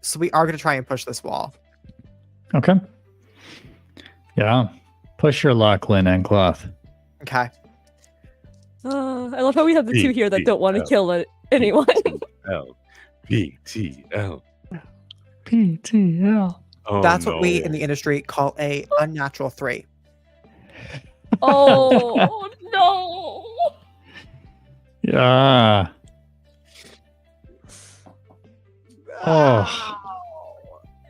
So we are going to try and push this wall. Okay. Yeah. Push your luck, Lynn and Cloth. Okay. I love how we have the two here that don't want to kill anyone. PTL. PTL. Oh, That's what we no. in the industry call a unnatural 3. Oh no! Yeah. Oh,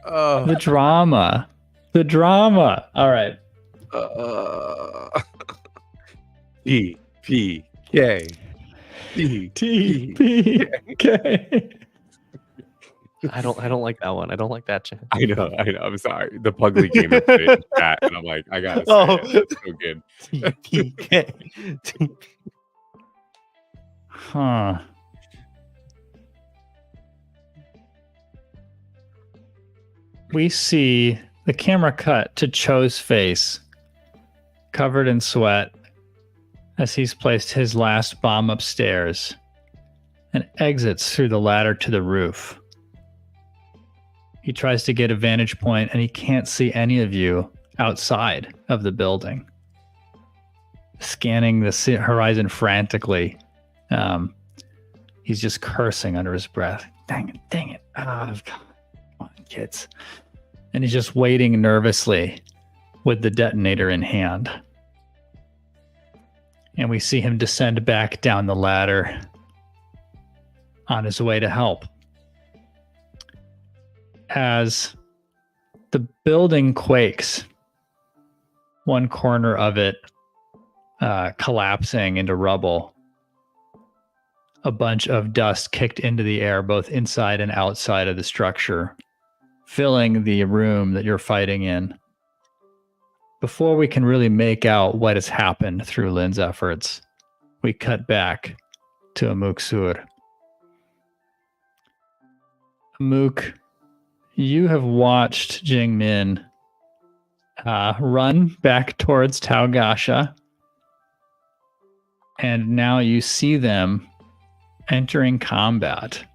Oh. the drama. The drama. All right. E P K E T P K. I don't like that one. I don't like that chant. I know. I'm sorry. The Pugly Gamer put it in chat, and I'm like, I gotta say it. It's so good. TPK. Huh. We see the camera cut to Cho's face, covered in sweat, as he's placed his last bomb upstairs and exits through the ladder to the roof. He tries to get a vantage point and he can't see any of you outside of the building. Scanning the horizon frantically, he's just cursing under his breath. Dang it. Oh, God. Come on, kids. And he's just waiting nervously with the detonator in hand. And we see him descend back down the ladder on his way to help. As the building quakes, one corner of it collapsing into rubble, a bunch of dust kicked into the air, both inside and outside of the structure, filling the room that you're fighting in. Before we can really make out what has happened through Lynn's efforts, we cut back to Amuk Sur. Amuk, you have watched Jing Min run back towards Taogasha, and now you see them entering combat.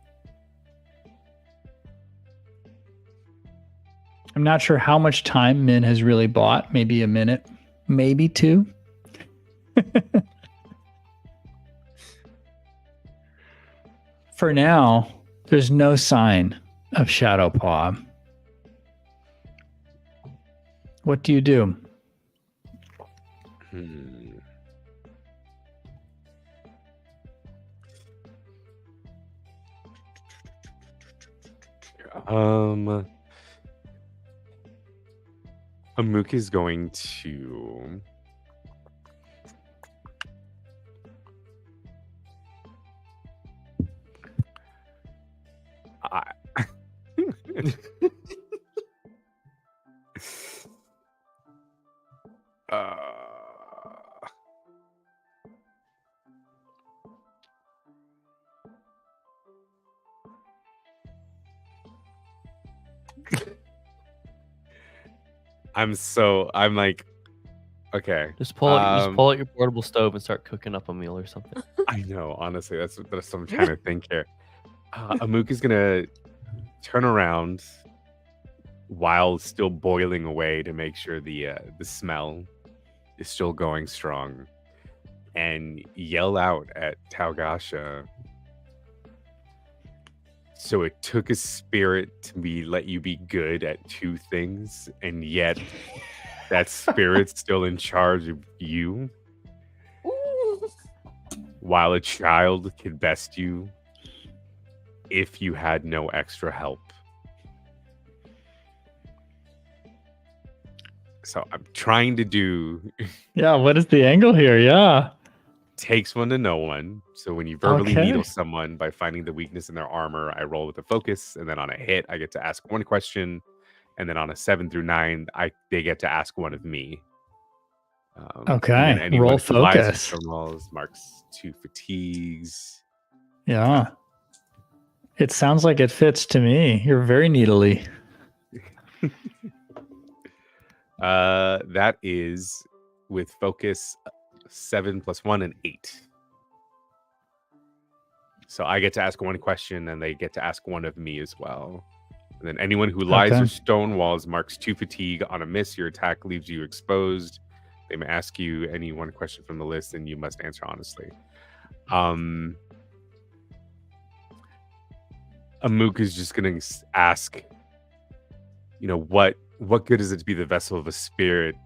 I'm not sure how much time Min has really bought. Maybe a minute, maybe two. For now, there's no sign of Shadowpaw. What do you do? Amuk is going to I'm like, okay. Just pull out your portable stove and start cooking up a meal or something. I know, honestly, that's what I'm trying to think here. Amuk is gonna turn around while still boiling away to make sure the smell is still going strong, and yell out at Taogasha. So it took a spirit to let you be good at two things, and yet that spirit's still in charge of you. While a child could best you if you had no extra help. So I'm trying to do... Yeah, what is the angle here? Yeah. Takes one to know one. So when you verbally needle someone by finding the weakness in their armor, I roll with a focus, and then on a hit, I get to ask one question, and then on a 7 through 9, they get to ask one of me. Okay, roll focus. Rolls, marks 2 fatigues. Yeah. It sounds like it fits to me. You're very needly. That is with focus 7 plus 1 and 8. So I get to ask one question, and they get to ask one of me as well. And then anyone who lies or stonewalls marks 2 fatigue. On a miss, your attack leaves you exposed. They may ask you any one question from the list, and you must answer honestly. Amuk is just going to ask, what good is it to be the vessel of a spirit?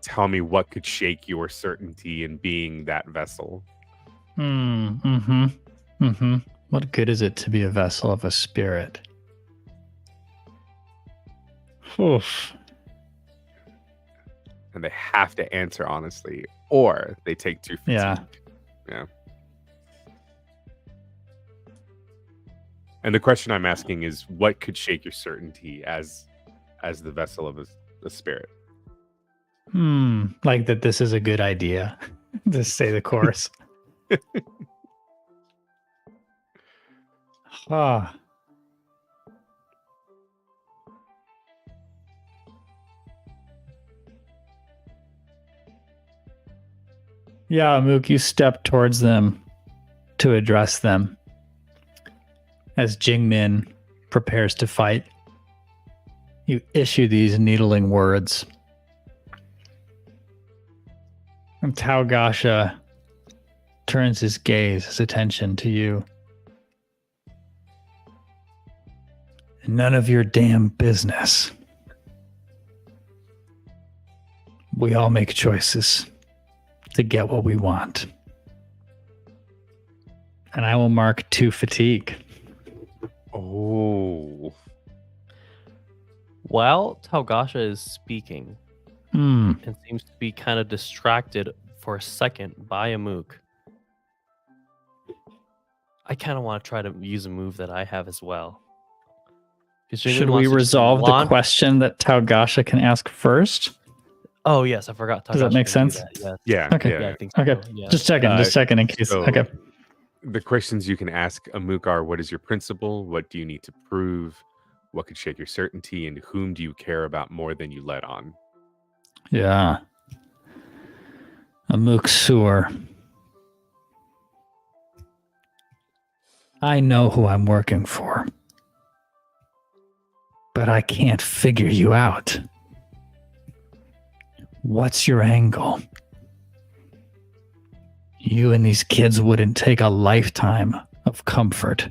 Tell me what could shake your certainty in being that vessel. What good is it to be a vessel of a spirit? Oof. And they have to answer honestly, or they take 2 fatigue. Yeah. And the question I'm asking is, what could shake your certainty as the vessel of a spirit? Like that this is a good idea. To stay the course. Yeah, Amuk, you step towards them to address them. As Jing Min prepares to fight, you issue these needling words. And Taogasha turns his gaze, his attention to you. None of your damn business. We all make choices to get what we want. And I will mark 2 fatigue. Oh. While Talgasha is speaking and seems to be kind of distracted for a second by Amuk, I kind of want to try to use a move that I have as well. Should we resolve the question that Talgasha can ask first? Oh, yes. I forgot. Does that make sense? Yes. Yeah. Okay. Yeah. I think so. Okay. Yeah. Just checking in case. So Okay. The questions you can ask Amuk are: what is your principle? What do you need to prove? What could shake your certainty? And whom do you care about more than you let on? Yeah. Amuk Sur. I know who I'm working for, but I can't figure you out. What's your angle? You and these kids wouldn't take a lifetime of comfort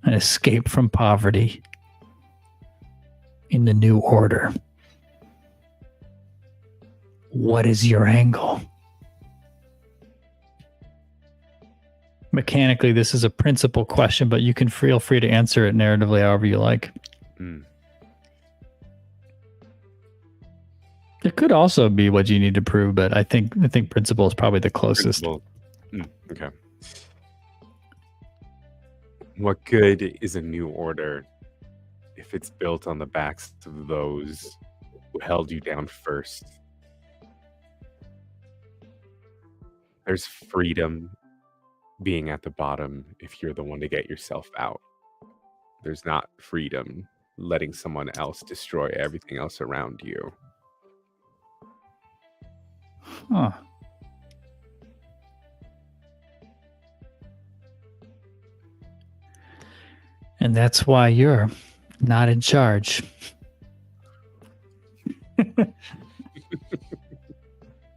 and escape from poverty in the new order. What is your angle? Mechanically, this is a principal question, but you can feel free to answer it narratively however you like. It could also be what you need to prove, but I think principle is probably the closest. Okay. What good is a new order if it's built on the backs of those who held you down first? There's freedom being at the bottom if you're the one to get yourself out. There's not freedom letting someone else destroy everything else around you. Huh. And that's why you're not in charge.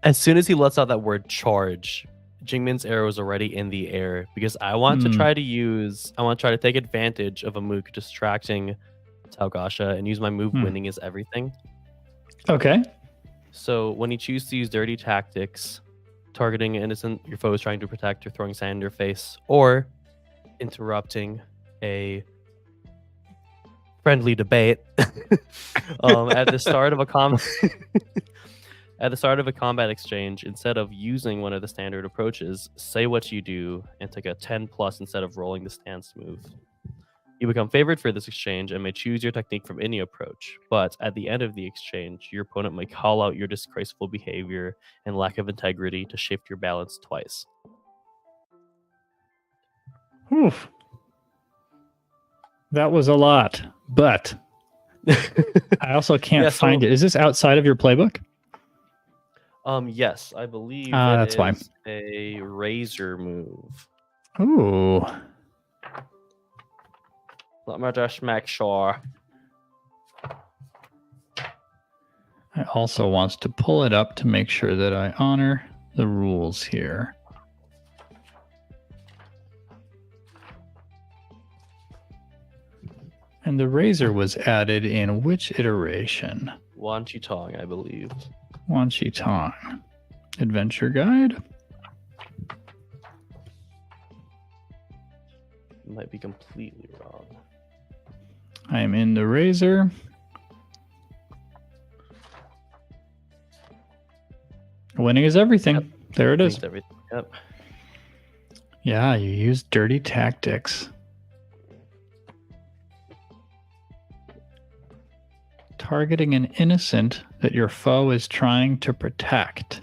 As soon as he lets out that word charge, Jing Min's arrow is already in the air because I want to try to take advantage of Amuk distracting Talgasha and use my move winning is everything. Okay. So when you choose to use dirty tactics, targeting an innocent your foe is trying to protect or throwing sand in their face, or interrupting a friendly debate at the start of a combat exchange, instead of using one of the standard approaches, say what you do and take a 10+ instead of rolling the stance move. You become favored for this exchange and may choose your technique from any approach, but at the end of the exchange, your opponent may call out your disgraceful behavior and lack of integrity to shift your balance twice. Oof. That was a lot, but I also can't find it. Is this outside of your playbook? Yes, I believe that's fine. A razor move. Ooh. Let me just make sure. I also want to pull it up to make sure that I honor the rules here. And the razor was added in which iteration? Wan Chi Tong, I believe. Wan Chi Tong. Adventure Guide? Might be completely wrong. I am in the razor. Winning is everything. Yep. There it is. Everything. Yep. Yeah, you use dirty tactics. Targeting an innocent that your foe is trying to protect.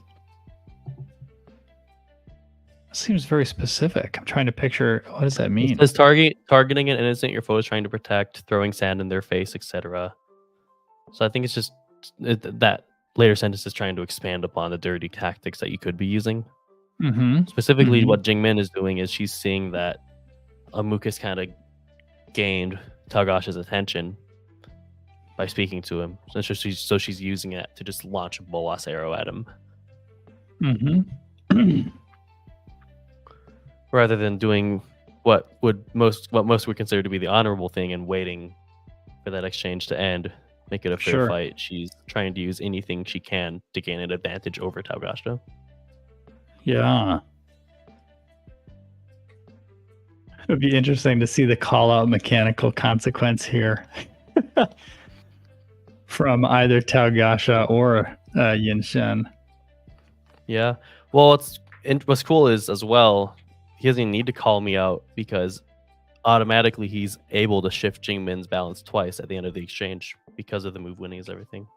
Seems very specific. I'm trying to picture, what does that mean? It says targeting an innocent your foe is trying to protect, throwing sand in their face, etc. So I think it's just that later sentence is trying to expand upon the dirty tactics that you could be using. Specifically, what Jing Min is doing is she's seeing that Amuk has kind of gained Talgasha's attention by speaking to him. So she's using it to just launch a bolas arrow at him. Rather than doing what most would consider to be the honorable thing and waiting for that exchange to end, make it a fair Sure. fight. She's trying to use anything she can to gain an advantage over Talgasha. Yeah. It would be interesting to see the call out mechanical consequence here from either Talgasha or Yin Shen. Yeah. Well, what's cool is as well, he doesn't even need to call me out because automatically he's able to shift Jing Min's balance twice at the end of the exchange because of the move winnings, everything.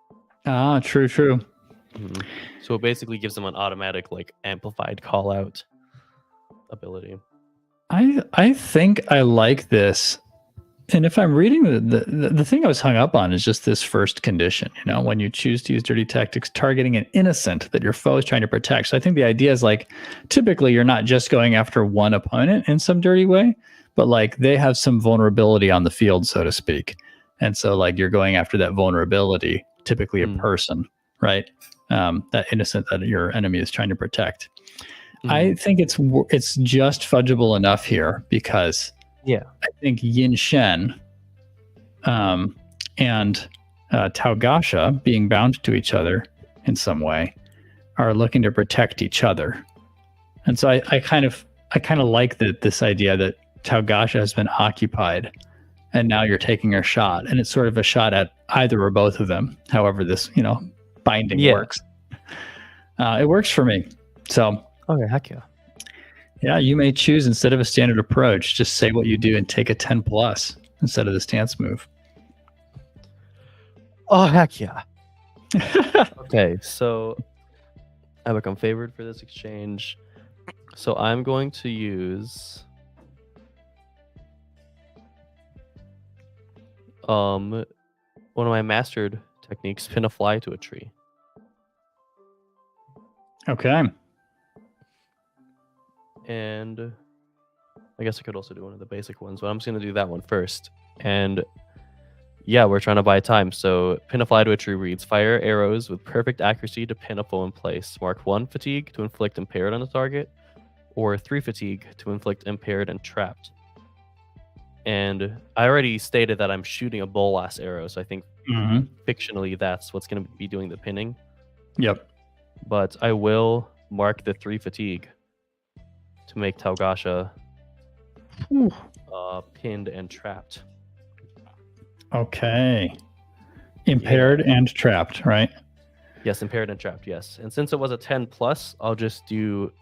Ah, true. Mhm. So it basically gives him an automatic, like, amplified call out ability. I think I like this. And if I'm reading the thing I was hung up on is just this first condition, when you choose to use dirty tactics, targeting an innocent that your foe is trying to protect. So I think the idea is like, typically you're not just going after one opponent in some dirty way, but like they have some vulnerability on the field, so to speak. And so like you're going after that vulnerability, typically a person, right? That innocent that your enemy is trying to protect. I think it's just fudgeable enough here because I think Yin Shen and Talgasha, being bound to each other in some way, are looking to protect each other. And so I kind of like this idea that Talgasha has been occupied and now you're taking her shot, and it's sort of a shot at either or both of them, however this binding works. It works for me. So Okay, heck yeah. Yeah, you may choose, instead of a standard approach, just say what you do and take a 10 plus instead of the stance move. Oh, heck yeah. Okay, so I become favored for this exchange. So I'm going to use one of my mastered techniques, pin a fly to a tree. Okay. And I guess I could also do one of the basic ones, but I'm just going to do that one first. And yeah, we're trying to buy time. So pin a fly to a tree reads, fire arrows with perfect accuracy to pin a foe in place. Mark 1 fatigue to inflict impaired on the target, or 3 fatigue to inflict impaired and trapped. And I already stated that I'm shooting a bolas arrow, so I think fictionally that's what's going to be doing the pinning. Yep. But I will mark the 3 fatigue to make Talgasha pinned and trapped. Okay. Impaired and trapped, right? Yes, impaired and trapped, yes. And since it was a 10 plus, I'll just do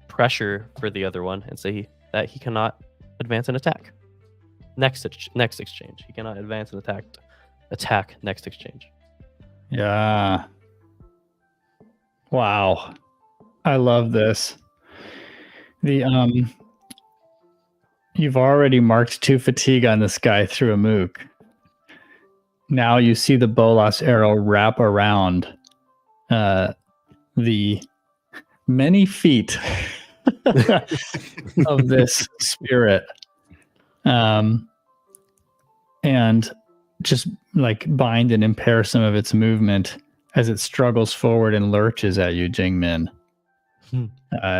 pressure for the other one and say that he cannot advance an attack. Next exchange. He cannot advance an attack next exchange. Yeah. Wow. I love this. You've already marked 2 fatigue on this guy through Amuk. Now you see the bolas arrow wrap around the many feet of this spirit, and just like bind and impair some of its movement as it struggles forward and lurches at you, Jing Min,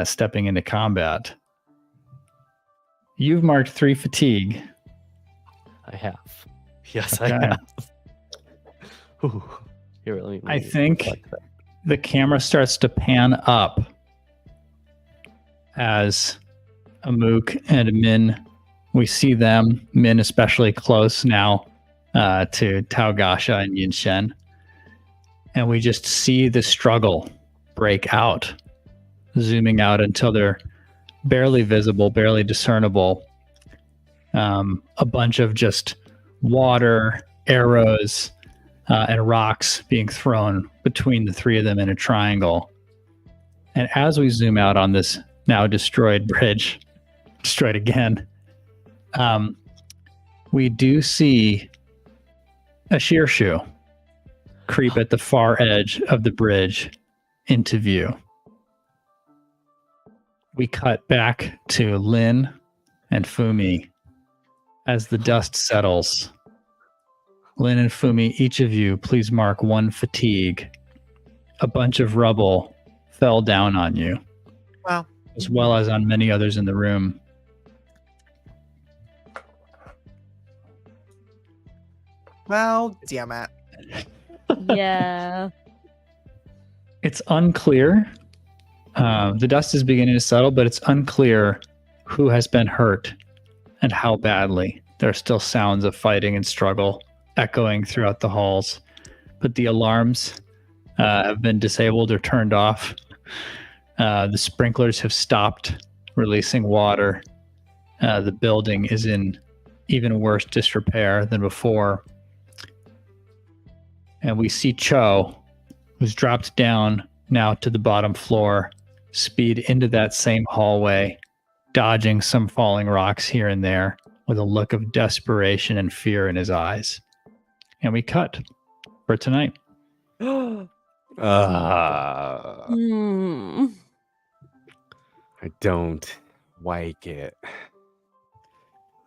stepping into combat. You've marked 3 fatigue. I have. Yes, Okay. I have. Ooh. Here, let me I think the camera starts to pan up as Amuk and Min, we see them, Min especially close now to Talgasha and Yin Shen. And we just see the struggle break out, zooming out until they're barely visible, barely discernible. A bunch of just water, arrows, and rocks being thrown between the 3 of them in a triangle. And as we zoom out on this now destroyed bridge, destroyed again, we do see a sheer shoe creep at the far edge of the bridge into view. We cut back to Lin and Fumi as the dust settles. Lin and Fumi, each of you, please mark 1 fatigue. A bunch of rubble fell down on you. Wow. As well as on many others in the room. Well, damn it. Yeah. It's unclear. The dust is beginning to settle, but it's unclear who has been hurt and how badly. There are still sounds of fighting and struggle echoing throughout the halls, but the alarms have been disabled or turned off. The sprinklers have stopped releasing water. The building is in even worse disrepair than before. And we see Cho, who's dropped down now to the bottom floor, speed into that same hallway, dodging some falling rocks here and there with a look of desperation and fear in his eyes. And we cut for tonight. Hmm. I don't like it.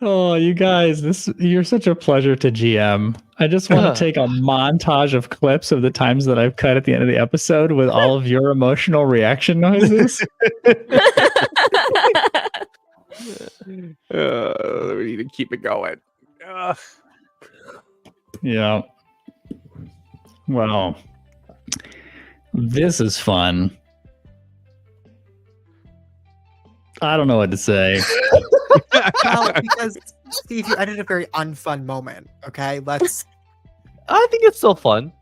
Oh, you guys, you're such a pleasure to GM. I just want to take a montage of clips of the times that I've cut at the end of the episode with all of your emotional reaction noises. We need to keep it going. Yeah. Well, this is fun. I don't know what to say. Well, because Steve, you ended a very unfun moment. Okay, let's. I think it's still fun.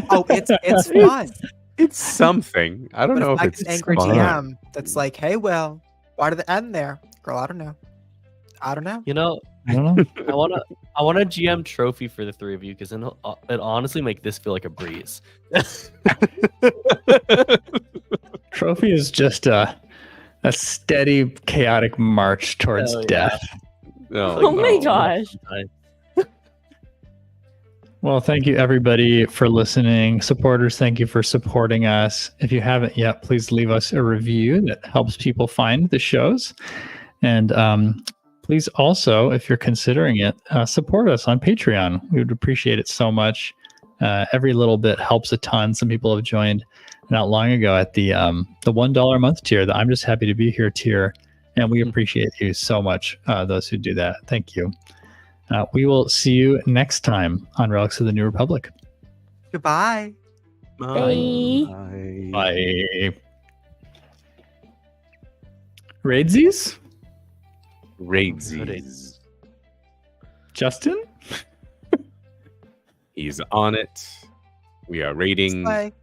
Oh, it's fun. It's something. I don't But know if if I it's can angry fun. GM, that's like, hey, Will, why did it end there, girl? I don't know. I don't know. You know, I don't know. I want a GM trophy for the three of you because it honestly make this feel like a breeze. Trophy is just a steady, chaotic march towards Oh, yeah. death. No, Oh my no. gosh. Well, thank you everybody for listening. Supporters, thank you for supporting us. If you haven't yet, please leave us a review that helps people find the shows. And please also, if you're considering it, support us on Patreon. We would appreciate it so much. Every little bit helps a ton. Some people have joined not long ago at the $1 a month tier, the I'm just happy to be here tier. And we appreciate you so much, those who do that. Thank you. We will see you next time on Relics of the New Republic. Goodbye. Bye. Bye. Raidsies? Raidsies. Justin? He's on it. We are raiding Bye.